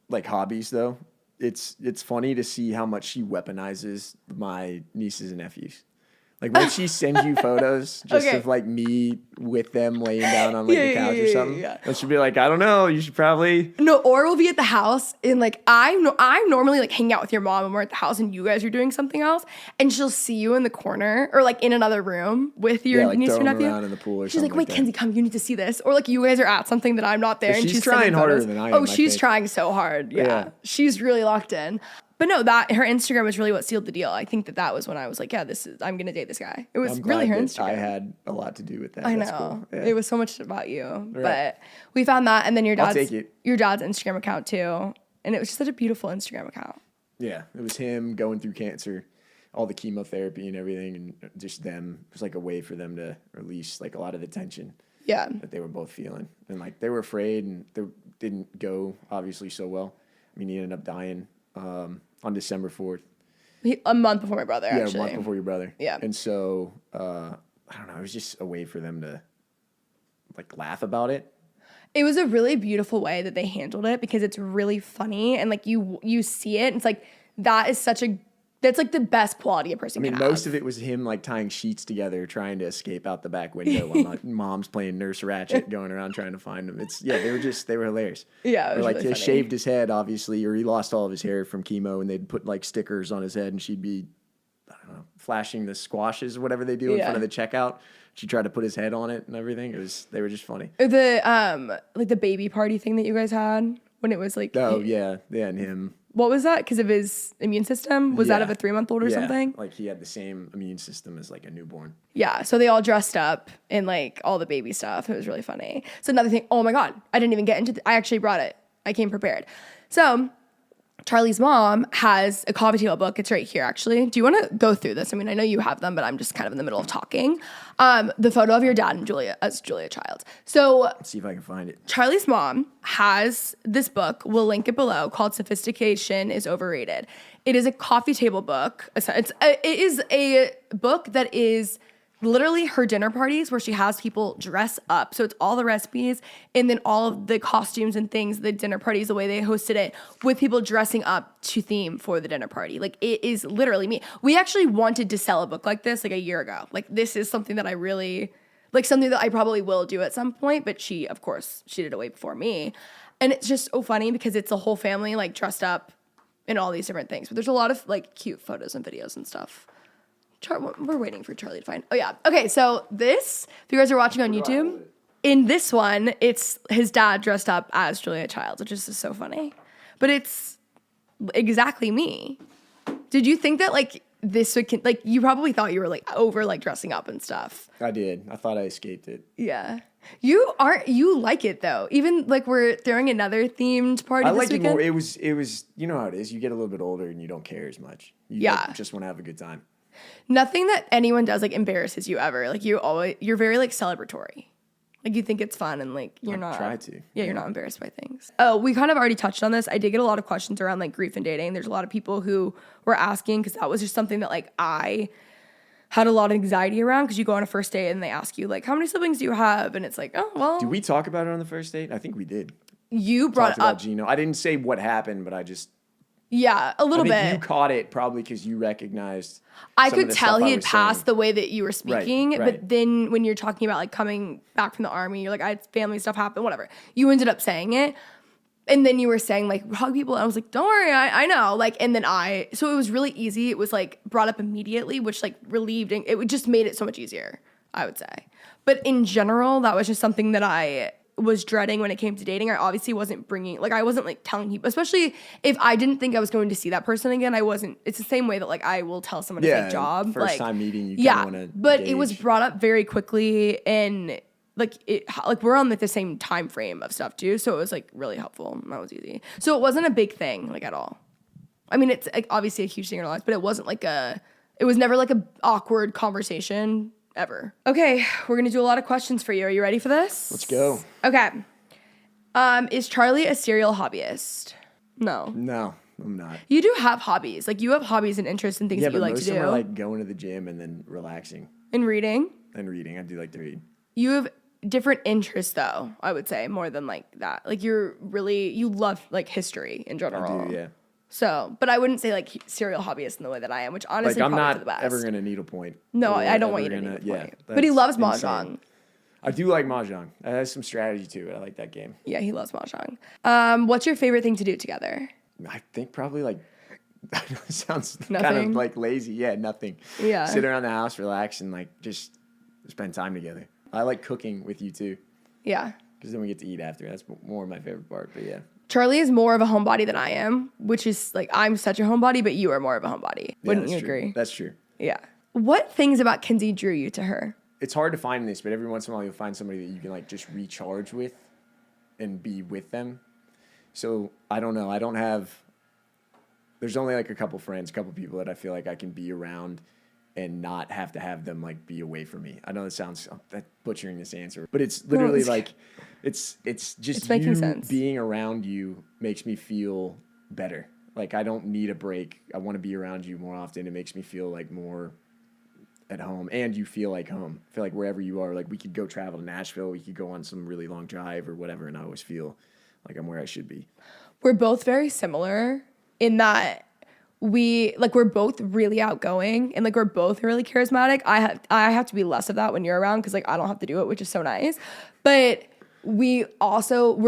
like hobbies though, it's funny to see how much she weaponizes my nieces and nephews. Like when she sends you photos just of like me with them laying down on like the couch or something, and she'll be like, I don't know, you should probably no. Or we'll be at the house and like I'm normally like hanging out with your mom and we're at the house and you guys are doing something else, and she'll see you in the corner or like in another room with your like niece or throwing nephew. around in the pool or she's like, something wait, like Kenzie, come, you need to see this. Or like you guys are at something that I'm not there, But and she's sending trying harder photos. than I am. Oh, I she's think. trying so hard. Yeah, she's really locked in. But no, that her Instagram was really what sealed the deal. I think that was when I was like, yeah, I'm gonna date this guy. It was I'm really her glad Instagram. I had a lot to do with that. I That's know. cool. Yeah. It was so much about you. Right. But we found that, and then your I'll take dad's it. Instagram account too. And it was just such a beautiful Instagram account. Yeah, it was him going through cancer, all the chemotherapy and everything, and just them. It was like a way for them to release like a lot of the tension Yeah. that they were both feeling, and like they were afraid, and they didn't go obviously so well. I mean, he ended up dying on December 4th. A month before my brother, Yeah, actually. a month before your brother. Yeah. And so I don't know. It was just a way for them to like laugh about it. It was a really beautiful way that they handled it because it's really funny and like you see it and it's like that's like the best quality a person I mean, can have. most of it was him like tying sheets together, trying to escape out the back window while my mom's playing Nurse Ratched, going around trying to find him. They were hilarious. Yeah, it was or like really he funny. shaved his head, obviously, or he lost all of his hair from chemo, and they'd put like stickers on his head, and she'd be, I don't know, flashing the squashes or whatever they do in front of the checkout. She tried to put his head on it and everything. They were just funny. The like the baby party thing that you guys had when it was like Oh yeah, and him. What was that? Because of his immune system? Was that of a 3-month-old or something? Like he had the same immune system as like a newborn. Yeah, so they all dressed up in like all the baby stuff. It was really funny. So another thing, oh my God, I didn't even get into I actually brought it. I came prepared. So Charlie's mom has a coffee table book. It's right here, actually. Do you want to go through this? I mean, I know you have them, but I'm just kind of in the middle of talking. The photo of your dad and Julia as Julia Childs. So Let's see if I can find it. Charlie's mom has this book. We'll link it below called Sophistication is Overrated. It is a coffee table book. It is a book that is literally her dinner parties where she has people dress up. So it's all the recipes and then all of the costumes and things, the dinner parties, the way they hosted it with people dressing up to theme for the dinner party. Like it is literally me. We actually wanted to sell a book like this like a year ago. Like this is something that I really, like something that I probably will do at some point, but she did it way before me. And it's just so funny because it's a whole family like dressed up in all these different things. But there's a lot of like cute photos and videos and stuff. We're waiting for Charlie to find. Oh, yeah. Okay, so this, if you guys are watching on YouTube, in this one, it's his dad dressed up as Julia Childs, which is just so funny. But it's exactly me. Did you think that, like, this would, like, you probably thought you were, like, over, like, dressing up and stuff. I did. I thought I escaped it. Yeah. You like it, though. Even, like, we're throwing another themed party this weekend. It more. It was, you know how it is. You get a little bit older and you don't care as much. You just want to have a good time. Nothing that anyone does like embarrasses you ever. Like you're very like celebratory. Like you think it's fun and like you're not. Try to. Yeah, you're not embarrassed by things. Oh, we kind of already touched on this. I did get a lot of questions around like grief and dating. There's a lot of people who were asking because that was just something that like I had a lot of anxiety around because you go on a first date and they ask you like, how many siblings do you have? And it's like, oh, well. Did we talk about it on the first date? I think we did. You brought Talked up. about Gino. I didn't say what happened, but I just. Yeah, a little bit. You caught it probably because you recognized. I could tell he had passed the way that you were speaking, right. but then when you're talking about like coming back from the army, you're like, I had family stuff happen, whatever. You ended up saying it. And then you were saying like hug people. And I was like, don't worry, I know. Like, and then so it was really easy. It was like brought up immediately, which like relieved, and it just made it so much easier, I would say. But in general, that was just something that I was dreading when it came to dating. I obviously wasn't I wasn't like telling people, especially if I didn't think I was going to see that person again. It's the same way that like I will tell someone a fake job. First time meeting, you kind of want to but gauge. It was brought up very quickly, and like we're on like the same time frame of stuff too, so it was like really helpful. That was easy. So it wasn't a big thing like at all. I mean, it's like, obviously a huge thing in our lives, but it wasn't like it was never like a awkward conversation ever. Okay, we're gonna do a lot of questions for you. Are you ready for this? Let's go. Okay. Is Charlie a serial hobbyist? No. No, I'm not. You do have hobbies. Like you have hobbies and interests and things that you like to do. Yeah, but most of them are like going to the gym and then relaxing. And reading? And reading. I do like to read. You have different interests though, I would say, more than like that. Like you love like history in general. I do, yeah. So, but I wouldn't say like serial hobbyist in the way that I am, which honestly like, probably for the best. I'm not ever going to needlepoint. No, I don't want you to needlepoint. Yeah, but he loves Mahjong. I do like Mahjong. It has some strategy to it. I like that game. Yeah, he loves Mahjong. What's your favorite thing to do together? I think probably like, it sounds nothing? kind of like lazy. Yeah, nothing. Yeah. Sit around the house, relax, and like just spend time together. I like cooking with you too. Yeah. Because then we get to eat after. That's more of my favorite part, but yeah. Charlie is more of a homebody than I am, which is like, I'm such a homebody, but you are more of a homebody. Wouldn't you agree? That's true. Yeah. What things about Kenzie drew you to her? It's hard to find this, but every once in a while you'll find somebody that you can like just recharge with and be with them. So I don't know. There's only like a couple people that I feel like I can be around and not have to have them like be away from me. I know I'm butchering this answer, but it's literally it's just making sense. Being around you makes me feel better. Like I don't need a break. I want to be around you more often. It makes me feel like more at home, and you feel like home. I feel like wherever you are, like we could go travel to Nashville, we could go on some really long drive or whatever, and I always feel like I'm where I should be. We're both very similar in that we're both really outgoing and like we're both really charismatic. I have to be less of that when you're around because like I don't have to do it, which is so nice. But we're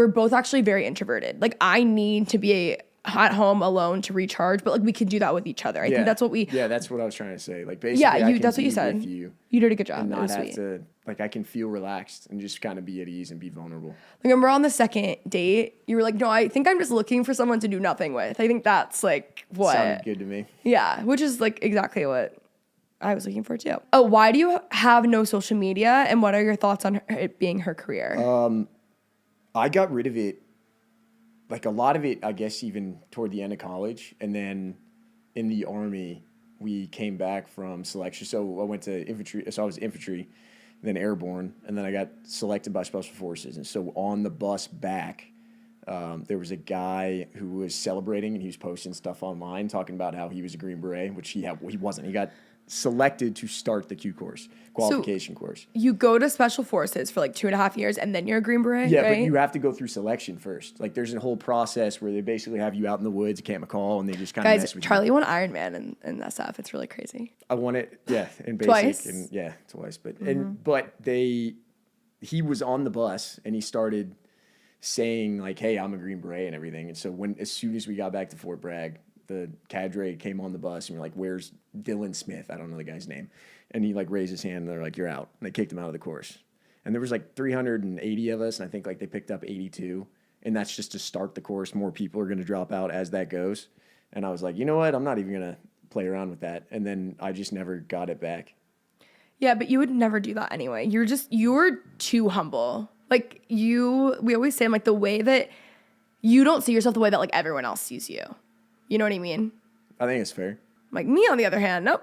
both actually very introverted. Like I need to be at home alone to recharge, but like we can do that with each other. I think that's what that's what I was trying to say. Like basically, that's what you said. You did a good job. And not have sweet. to like I can feel relaxed and just kind of be at ease and be vulnerable. Like when we're on the second date, you were like, "No, I think I'm just looking for someone to do nothing with." I think that's like what sounded good to me. Yeah, which is like exactly what I was looking for too. Oh, why do you have no social media, and what are your thoughts on it being her career? I got rid of it. Like a lot of it, I guess, even toward the end of college. And then in the Army, we came back from selection. So I went to infantry. So I was infantry, then airborne. And then I got selected by Special Forces. And so on the bus back, there was a guy who was celebrating, and he was posting stuff online talking about how he was a Green Beret, which he wasn't. He got selected to start the Q course, qualification course. You go to Special Forces for like 2.5 years and then you're a Green Beret, yeah, right? But you have to go through selection first. Like there's a whole process where they basically have you out in the woods at Camp McCall and they just kind of mess with Charlie you. won Iron Man and that stuff. It's really crazy. I won it, in basic. Twice? And, twice. But he was on the bus and he started saying like, hey, I'm a Green Beret and everything. And so as soon as we got back to Fort Bragg, the cadre came on the bus and we're like, where's Dylan Smith? I don't know the guy's name. And he like raised his hand and they're like, you're out. And they kicked him out of the course. And there was like 380 of us. And I think like they picked up 82. And that's just to start the course. More people are going to drop out as that goes. And I was like, you know what? I'm not even going to play around with that. And then I just never got it back. Yeah, but you would never do that anyway. You're too humble. Like we always say, like the way that you don't see yourself the way that like everyone else sees you. You know what I mean? I think it's fair. Like me, on the other hand, nope.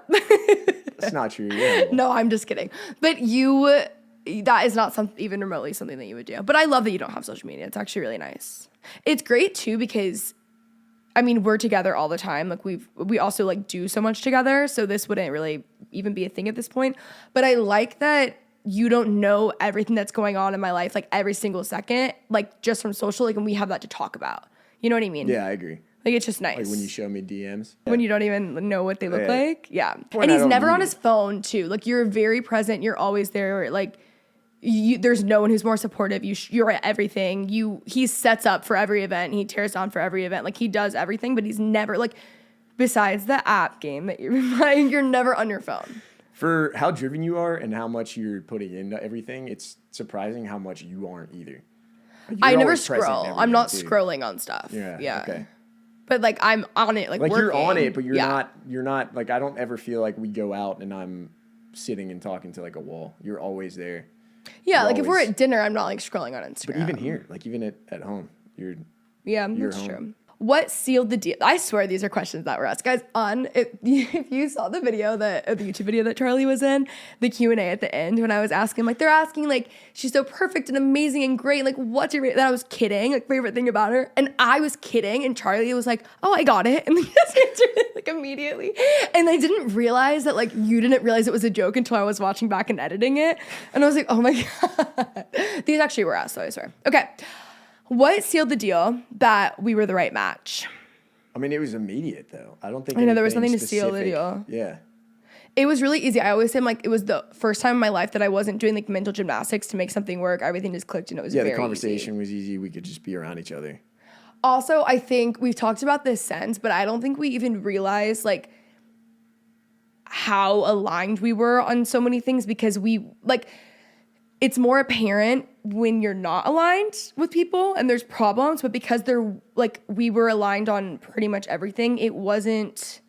That's not true. Yeah. No, I'm just kidding. But that is not even remotely something that you would do. but I love that you don't have social media. It's actually really nice. It's great too because, I mean, we're together all the time. Like we also like do so much together. So this wouldn't really even be a thing at this point. But I like that you don't know everything that's going on in my life, like every single second, like just from social, like, and we have that to talk about. You know what I mean? Yeah, I agree. Like, it's just nice. Like when you show me DMs. When you don't even know what they look like. Yeah. Point And I he's don't never need on his phone, too. Like, you're very present. You're always there. Like, there's no one who's more supportive. You're at everything. He sets up for every event. He tears down for every event. Like, he does everything, but he's never, like, besides the app game that you're playing, you're never on your phone. For how driven you are and how much you're putting into everything, it's surprising how much you aren't either. Like, I never scroll. I'm not scrolling on stuff. Yeah. Okay. But like I'm on it, like working. You're on it, but you're not like, I don't ever feel like we go out and I'm sitting and talking to like a wall. You're always there. Yeah, like if we're at dinner, I'm not like scrolling on Instagram. But even here, like even at home, you're that's home. true. What sealed the deal? I swear these are questions that were asked. Guys, if you saw the video the YouTube video that Charlie was in, the Q&A at the end when I was asking, like, they're asking, like, she's so perfect and amazing and great. Like, what's your favorite? Then I was kidding, like, favorite thing about her. And I was kidding. And Charlie was like, oh, I got it. And he just answered it, like, immediately. And I didn't realize that, like, you didn't realize it was a joke until I was watching back and editing it. And I was like, oh my God. These actually were asked, so I swear. Okay. What sealed the deal that we were the right match? I mean, it was immediate, though. I don't think I know there was nothing to seal the deal. Yeah. It was really easy. I always say, like, it was the first time in my life that I wasn't doing, like, mental gymnastics to make something work. Everything just clicked, and it was very easy. Yeah, the conversation was easy. We could just be around each other. Also, I think we've talked about this since, but I don't think we even realized, like, how aligned we were on so many things because we, like, it's more apparent when you're not aligned with people and there's problems, but because they're like, we were aligned on pretty much everything, it wasn't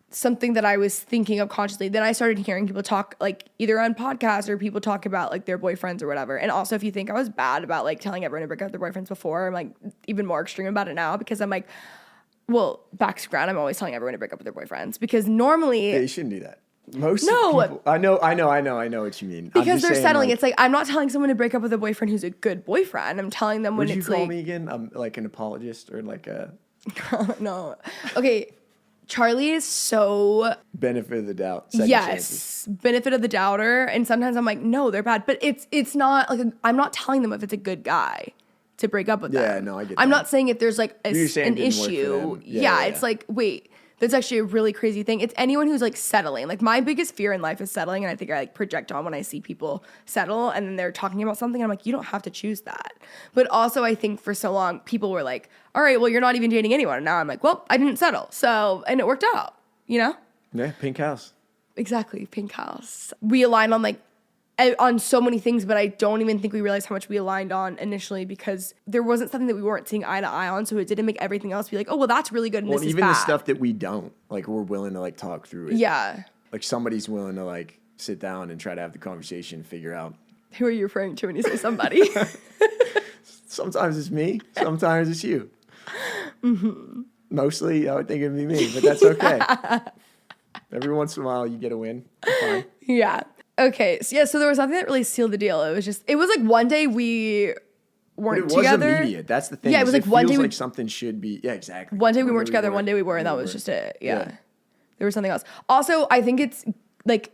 something that I was thinking of consciously. Then I started hearing people talk, like either on podcasts or people talk about like their boyfriends or whatever. And also if you think I was bad about like telling everyone to break up with their boyfriends before, I'm like even more extreme about it now because I'm like, well, background, I'm always telling everyone to break up with their boyfriends because normally... Yeah, you shouldn't do that. Most people, I know what you mean. Because they're settling. Like, it's like, I'm not telling someone to break up with a boyfriend who's a good boyfriend. I'm telling them when it's like... Would you call me again? I'm like an apologist or like a... No. Okay, Charlie is so... Benefit of the doubt. Yes, benefit of the doubter. And sometimes I'm like, no, they're bad. But it's not like, I'm not telling them if it's a good guy to break up with them. Yeah, no, I get that. I'm not saying if there's like an issue. Yeah, it's like, wait... That's actually a really crazy thing. It's anyone who's like settling. Like my biggest fear in life is settling. And I think I like project on when I see people settle and then they're talking about something. And I'm like, you don't have to choose that. But also I think for so long, people were like, all right, well, you're not even dating anyone. And now I'm like, well, I didn't settle. So, and it worked out, you know? Yeah, pink house. Exactly, pink house. We aligned on like, on so many things, but I don't even think we realized how much we aligned on initially because there wasn't something that we weren't seeing eye to eye on, so it didn't make everything else be like, oh, well, that's really good and this is even bad. The stuff that we don't, like, we're willing to, like, talk through it. Yeah. Like, somebody's willing to, like, sit down and try to have the conversation, figure out. Who are you referring to when you say somebody? Sometimes it's me, sometimes it's you. Mm-hmm. Mostly, I would think it'd be me, but that's okay. Every once in a while, you get a win. Fine. Yeah. Okay, so there was nothing that really sealed the deal. It was like one day we weren't together. It was immediate. That's the thing. Yeah, it was like one day like something should be. Yeah, exactly. One day we weren't together, one day we were, and that was just it. Yeah. There was something else. Also, I think it's like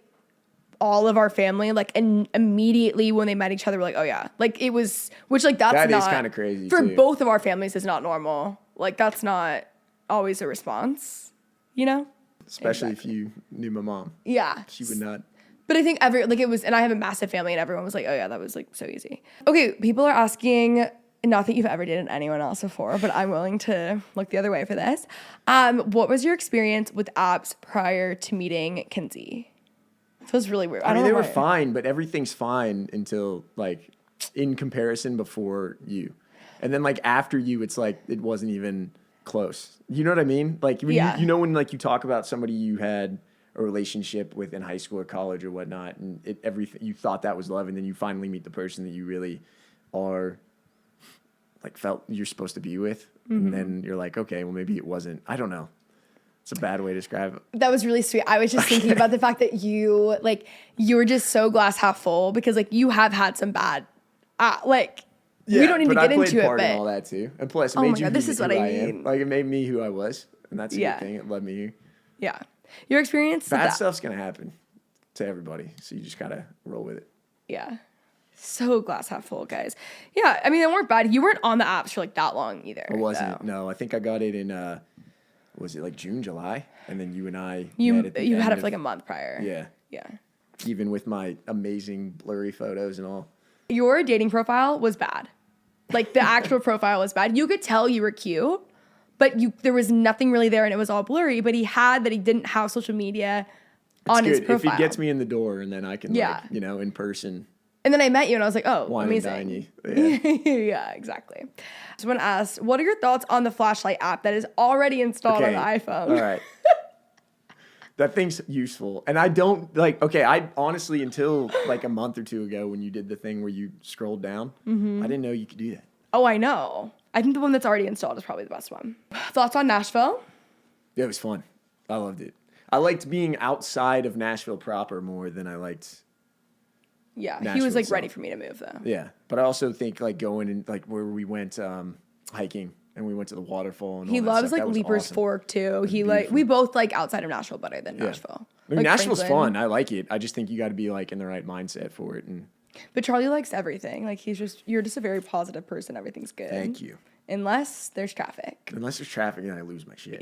all of our family, like, and immediately when they met each other, we're like, oh yeah, like it was, which like that is kind of crazy for too. Both of our families is not normal. Like that's not always a response, you know. Especially if you knew my mom. Yeah, she would not. But I think it was, and I have a massive family, and everyone was like, oh yeah, that was like so easy. Okay, people are asking, not that you've ever dated anyone else before, but I'm willing to look the other way for this. What was your experience with apps prior to meeting Kenzie? It feels really weird. I mean, they were fine, but everything's fine until like in comparison before you. And then like after you, it's like it wasn't even close. You know what I mean? Like you know when like you talk about somebody you had a relationship with in high school or college or whatnot, and everything you thought that was love, and then you finally meet the person that you really are, like felt you're supposed to be with, and then you're like, okay, well maybe it wasn't. I don't know. It's a bad way to describe it. That was really sweet. I was just thinking about the fact that you were just so glass half full because like you have had some bad, we don't need to get into it, but and all that too, and plus it made you. This is what I mean. Like it made me who I was, and that's a good thing. It led me here. Yeah. Your experience? Bad stuff's gonna happen. to everybody. So you just gotta roll with it. Yeah. So glass half full, guys. Yeah, I mean, they weren't bad. You weren't on the apps for like that long either. I wasn't. So. No, I think I got it in, was it like June, July? And then you and I met You at the had end it for like a month prior. Yeah. Yeah. Even with my amazing blurry photos and all. Your dating profile was bad. Like the actual profile was bad. You could tell you were cute, but there was nothing really there and it was all blurry. But he didn't have social media on his profile. If he gets me in the door and then I can, Yeah. like, in person. And then I met you and I was like, oh, Wine amazing. and dine you. Yeah. Yeah, exactly. Just want to ask, what are your thoughts on the flashlight app that is already installed on the iPhone? All right. That thing's useful. And I don't, I honestly, until like a month or two ago when you did the thing where you scrolled down, I didn't know you could do that. Oh, I know. I think the one that's already installed is probably the best one. Thoughts on Nashville? Yeah, it was fun. I loved it. I liked being outside of Nashville proper more than I liked. Yeah, Nashville he was like itself. ready for me to move though. Yeah, but I also think like going and like where we went hiking and we went to the waterfall and He all that loves stuff. like That was Leaper's awesome. Fork too. He beautiful. we both like outside of Nashville better than Yeah. Nashville. I mean, Like Nashville's Franklin. fun. I like it. I just think you got to be like in the right mindset for it. And But Charlie likes everything. Like you're just a very positive person. Everything's good. thank you. Unless there's traffic. Unless there's traffic and I lose my shit.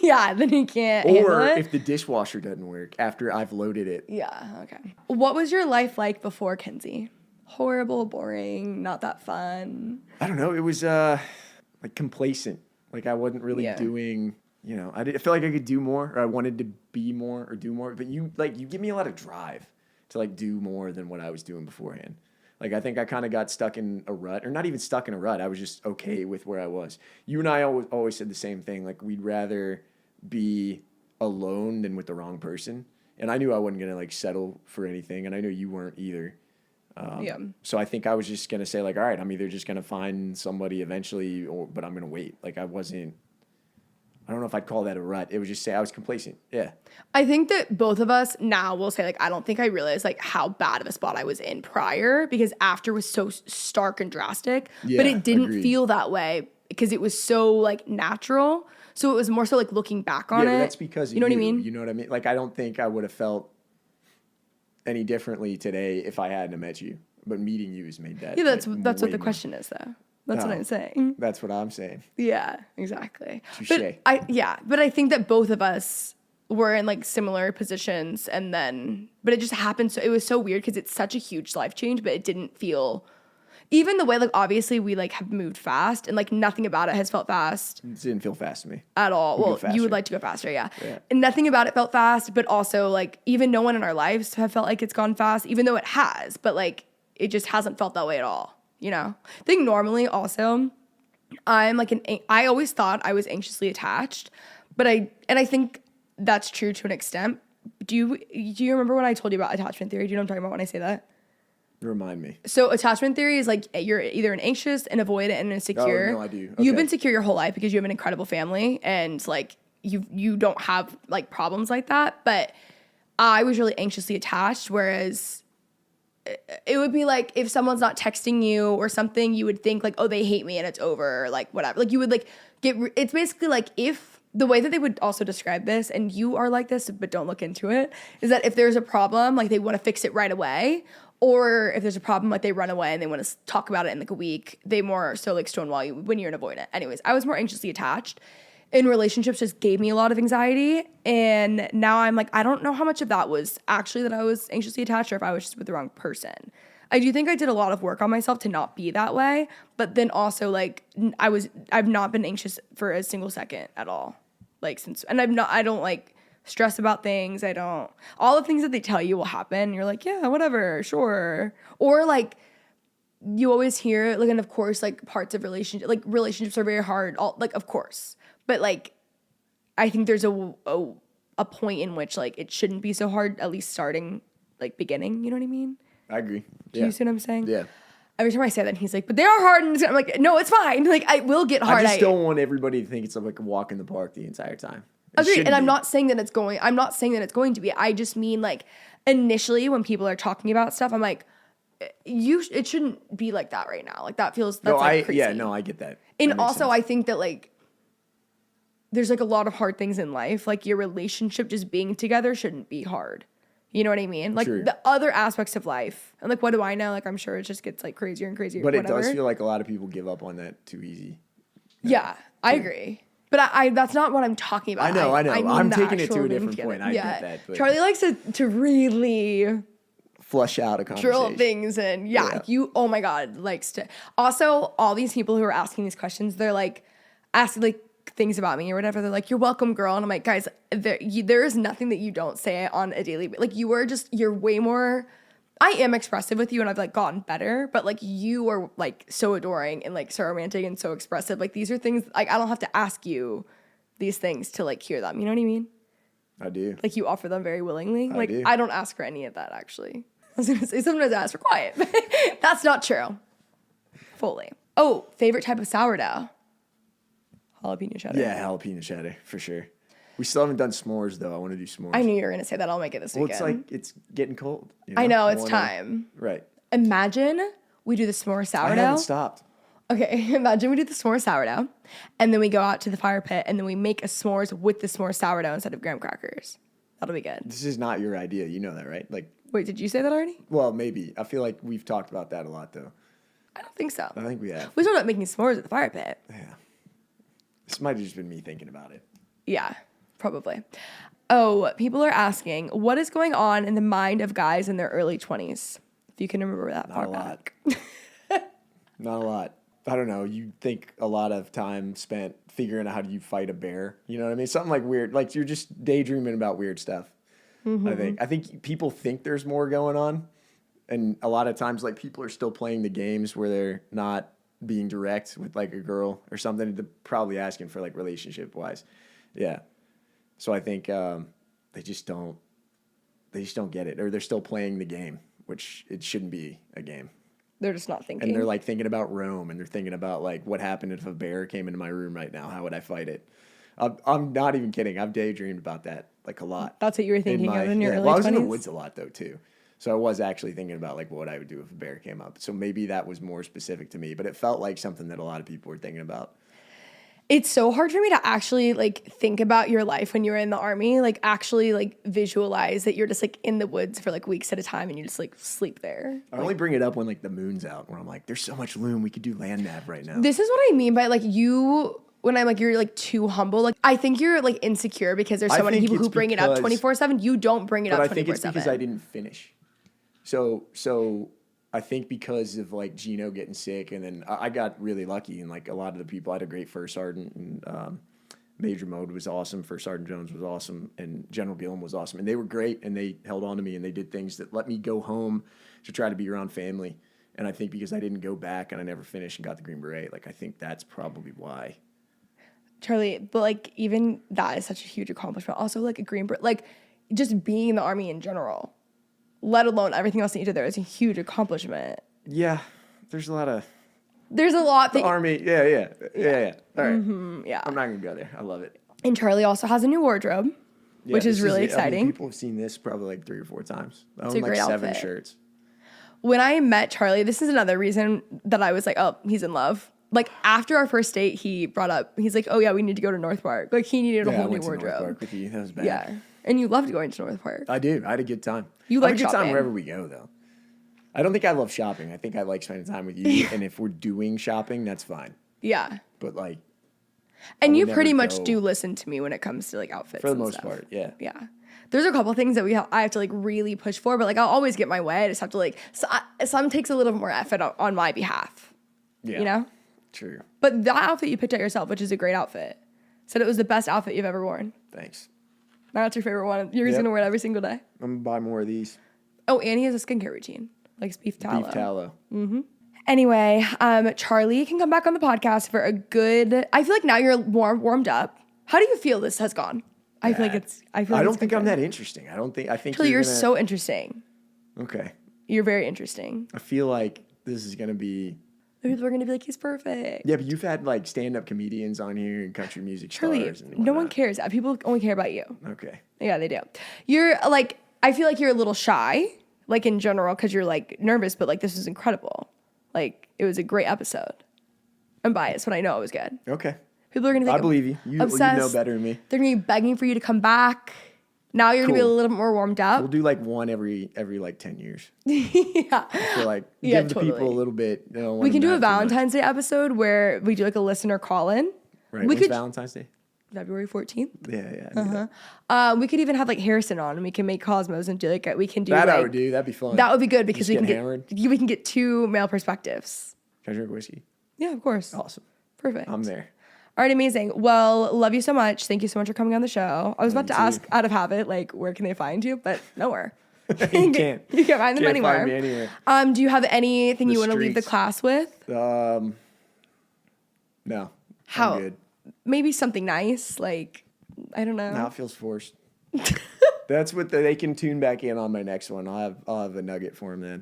Yeah, then he can't handle Or it. if the dishwasher doesn't work after I've loaded it. Yeah, okay. What was your life like before Kenzie? Horrible, boring, not that fun. I don't know. It was like complacent. Like I wasn't really doing, I feel like I could do more or I wanted to be more or do more. But you give me a lot of drive to like do more than what I was doing beforehand. Like I think I kind of got stuck in a rut, or not even stuck in a rut. I was just okay with where I was. You and I always said the same thing. Like we'd rather be alone than with the wrong person. And I knew I wasn't gonna like settle for anything, and I knew you weren't either. So I think I was just gonna say like, all right, I'm either just gonna find somebody eventually, but I'm gonna wait. Like I don't know if I'd call that a rut. It was just say I was complacent. Yeah. I think that both of us now will say, like, I don't think I realized, like, how bad of a spot I was in prior because after was so stark and drastic. Yeah, but it didn't agreed. feel that way because it was so, like, natural. So it was more so, like, looking back on it. Yeah, that's because you know what I mean? You know what I mean? Like, I don't think I would have felt any differently today if I hadn't met you. But meeting you has made that. Yeah, that's way what the more. question is, though. That's what Oh. I'm saying. That's what I'm saying. Yeah, exactly. Touché. But I think that both of us were in like similar positions but it just happened. So it was so weird because it's such a huge life change, but it didn't feel, even the way like obviously we like have moved fast and like nothing about it has felt fast It didn't feel fast to me. at all. Go Well, you faster. would like to go faster, yeah. Yeah. And nothing about it felt fast, but also like even no one in our lives have felt like it's gone fast, even though it has, but like it just hasn't felt that way at all. I think normally also I'm like I always thought I was anxiously attached, but I think that's true to an extent. Do you remember what I told you about attachment theory? Do you know what I'm talking about when I say that? Remind me. So attachment theory is like you're either an anxious, an avoidant, and an insecure. Oh, no, I do. You've Okay. been secure your whole life because you have an incredible family and like you don't have like problems like that. But I was really anxiously attached, whereas it would be like if someone's not texting you or something, you would think like, oh, they hate me and it's over or like whatever. Like you would like it's basically like if the way that they would also describe this, and you are like this, but don't look into it, is that if there's a problem, like they want to fix it right away. Or if there's a problem, like they run away and they want to talk about it in like a week. They more so like stonewall you when you're an avoidant. Anyways, I was more anxiously attached. In relationships just gave me a lot of anxiety. And now I'm like, I don't know how much of that was actually that I was anxiously attached or if I was just with the wrong person. I do think I did a lot of work on myself to not be that way. But then also like I've not been anxious for a single second at all. Like I don't like stress about things. All the things that they tell you will happen. You're like, yeah, whatever, sure. Or like, you always hear, like, and of course, like parts of relationships are very hard. Like, of course. But like, I think there's a point in which like it shouldn't be so hard, at least starting, like beginning. You know what I mean? I agree. Do you see what I'm saying? Yeah. Every time I say that, he's like, but they are hard. And I'm like, no, it's fine. Like, I will get hard. I just don't want everybody to think it's like a walk in the park the entire time. Agreed. And I'm not saying that it's going to be. I just mean like initially when people are talking about stuff, I'm like, it shouldn't be like that right now. Like that's crazy. Yeah, no, I get that. And That makes also sense. I think that like there's like a lot of hard things in life. Like your relationship just being together shouldn't be hard. You know what I mean? Like True. the other aspects of life. And like, what do I know? Like, I'm sure it just gets like crazier and crazier. But whatever. it does feel like a lot of people give up on that too easy. Yeah, I agree. But I that's not what I'm talking about. I know. I mean I'm the taking it actual to a being different together. point. I get that. But Charlie likes to really flush out a conversation. drill things in. Yeah, oh my God, likes to. Also, all these people who are asking these questions, they're like asking like things about me or whatever. They're like, "You're welcome, girl." And I'm like, guys, there is nothing that you don't say on a daily. Like you're way more. I am expressive with you and I've like gotten better, but like you are like so adoring and like so romantic and so expressive. Like these are things like I don't have to ask you these things to like hear them. You know what I mean? I do. Like you offer them very willingly. Like do. I don't ask for any of that actually. I was gonna say sometimes I ask for quiet. That's not true. Fully. Oh, favorite type of sourdough? Jalapeno cheddar. Yeah, jalapeno cheddar for sure. We still haven't done s'mores though. I want to do s'mores. I knew you were gonna say that. I'll make it this weekend. It's like it's getting cold. I know it's time. Right. Imagine we do the s'more sourdough. I haven't stopped. Okay, imagine we do the s'more sourdough, and then we go out to the fire pit, and then we make a s'mores with the s'more sourdough instead of graham crackers. That'll be good. This is not your idea. You know that, right? Like, wait, did you say that already? Well, maybe. I feel like we've talked about that a lot, though. I don't think so. I think we have. We talked about making s'mores at the fire pit. Yeah. This might have just been me thinking about it. Yeah, probably. Oh, people are asking, what is going on in the mind of guys in their early 20s? If you can remember that far back. Not a lot. I don't know. You think a lot of time spent figuring out how do you fight a bear. You know what I mean? Something like weird. Like you're just daydreaming about weird stuff. Mm-hmm. I think people think there's more going on. And a lot of times like people are still playing the games where they're not being direct with like a girl or something. They're probably asking for like relationship wise. Yeah. So I think they just don't get it, or they're still playing the game, which it shouldn't be a game. They're just not thinking. And they're like thinking about Rome, and they're thinking about like what happened if a bear came into my room right now. How would I fight it? I'm not even kidding. I've daydreamed about that like a lot. That's what you were thinking of in your early 20s? Well, I was in the woods a lot though too. So I was actually thinking about like what I would do if a bear came up. So maybe that was more specific to me, but it felt like something that a lot of people were thinking about. It's so hard for me to actually like think about your life when you were in the army, like actually like visualize that you're just like in the woods for like weeks at a time and you just like sleep there. I only bring it up when like the moon's out, where I'm like, there's so much loom, we could do land nav right now. This is what I mean by like you, when I'm like, you're like too humble. Like I think you're like insecure because there's so many people who bring it up 24/7. You don't bring it up 24/7. But I think it's because I didn't finish. So I think because of like Gino getting sick, and then I got really lucky, and like a lot of the people, I had a great first sergeant, and Major Mode was awesome, First Sergeant Jones was awesome, and General Gillum was awesome, and they were great, and they held on to me, and they did things that let me go home to try to be around family. And I think because I didn't go back and I never finished and got the Green Beret, like I think that's probably why. Charlie, but like even that is such a huge accomplishment. Also like a Green Beret, like just being in the army in general, let alone everything else that you did there, is a huge accomplishment. Yeah, there's a lot that the army. Yeah. All right. Mm-hmm, yeah. I'm not gonna go there. I love it. And Charlie also has a new wardrobe, which is really exciting. People have seen this probably like 3 or 4 times. I own a great like 7 outfit. shirts. When I met Charlie, this is another reason that I was like, oh, he's in love. Like after our first date, he brought up, he's like, oh yeah, we need to go to North Park. Like he needed a whole new wardrobe. North Park with you. That was bad. Yeah. And you loved going to North Park. I do. I had a good time. You like I have a good shopping. time wherever we go, though. I don't think I love shopping. I think I like spending time with you. And if we're doing shopping, that's fine. Yeah. But like, and you pretty much do listen to me when it comes to like outfits. For the most stuff. part, yeah. Yeah. There's a couple things that I have to like really push for, but like I'll always get my way. I just have to like, some takes a little bit more effort on my behalf. Yeah. You know? True. But that outfit you picked out yourself, which is a great outfit, said it was the best outfit you've ever worn. Thanks. Now it's your favorite one. You're just gonna wear it every single day. I'm gonna buy more of these. Oh, and he has a skincare routine, like beef tallow. Beef tallow. Mm-hmm. Anyway, Charlie can come back on the podcast for a good. I feel like now you're more warmed up. How do you feel this has gone? I feel like it's. I don't think I'm that interesting. I think. Charlie, you're so interesting. Okay. You're very interesting. I feel like this is gonna be. People are gonna be like, he's perfect. Yeah, but you've had like stand-up comedians on here and country music stars. Charlie, no one cares. People only care about you. Okay. Yeah, they do. You're like, I feel like you're a little shy, like in general, because you're like nervous, but like this was incredible. Like it was a great episode. I'm biased, but I know it was good. Okay. People are gonna be I believe you. You know better than me. They're gonna be begging for you to come back Now you're gonna be a Cool. little bit more warmed up. We'll do like one every like 10 years. Yeah. I feel like Yeah, give the people totally. a little bit. They don't We want can them do to a have too much. Valentine's Day episode where we do like a listener call-in. Right. We When's could Valentine's Day? February 14th. Yeah, yeah. I do that. We could even have like Harrison on, and we can make Cosmos and do like we can do That like, I would do. That'd be fun. That would be good because Just we get can hammered. we can get two male perspectives. Can I drink whiskey? Yeah, of course. Awesome. Perfect. I'm there. All right, amazing. Well, love you so much. Thank you so much for coming on the show. I was about you to ask too. out of habit, like, where can they find you? But nowhere. You can't. You can't find them Can't anywhere. find me anywhere. Do you have anything The you want to leave the streets. class with? No. How? I'm good. Maybe something nice, like, I don't know. Now it feels forced. That's what they can tune back in on my next one. I'll have a nugget for them then.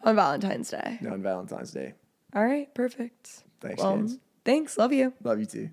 On Valentine's Day. No, on Valentine's Day. All right, perfect. Thanks, Well, kids. thanks. Love you. Love you too.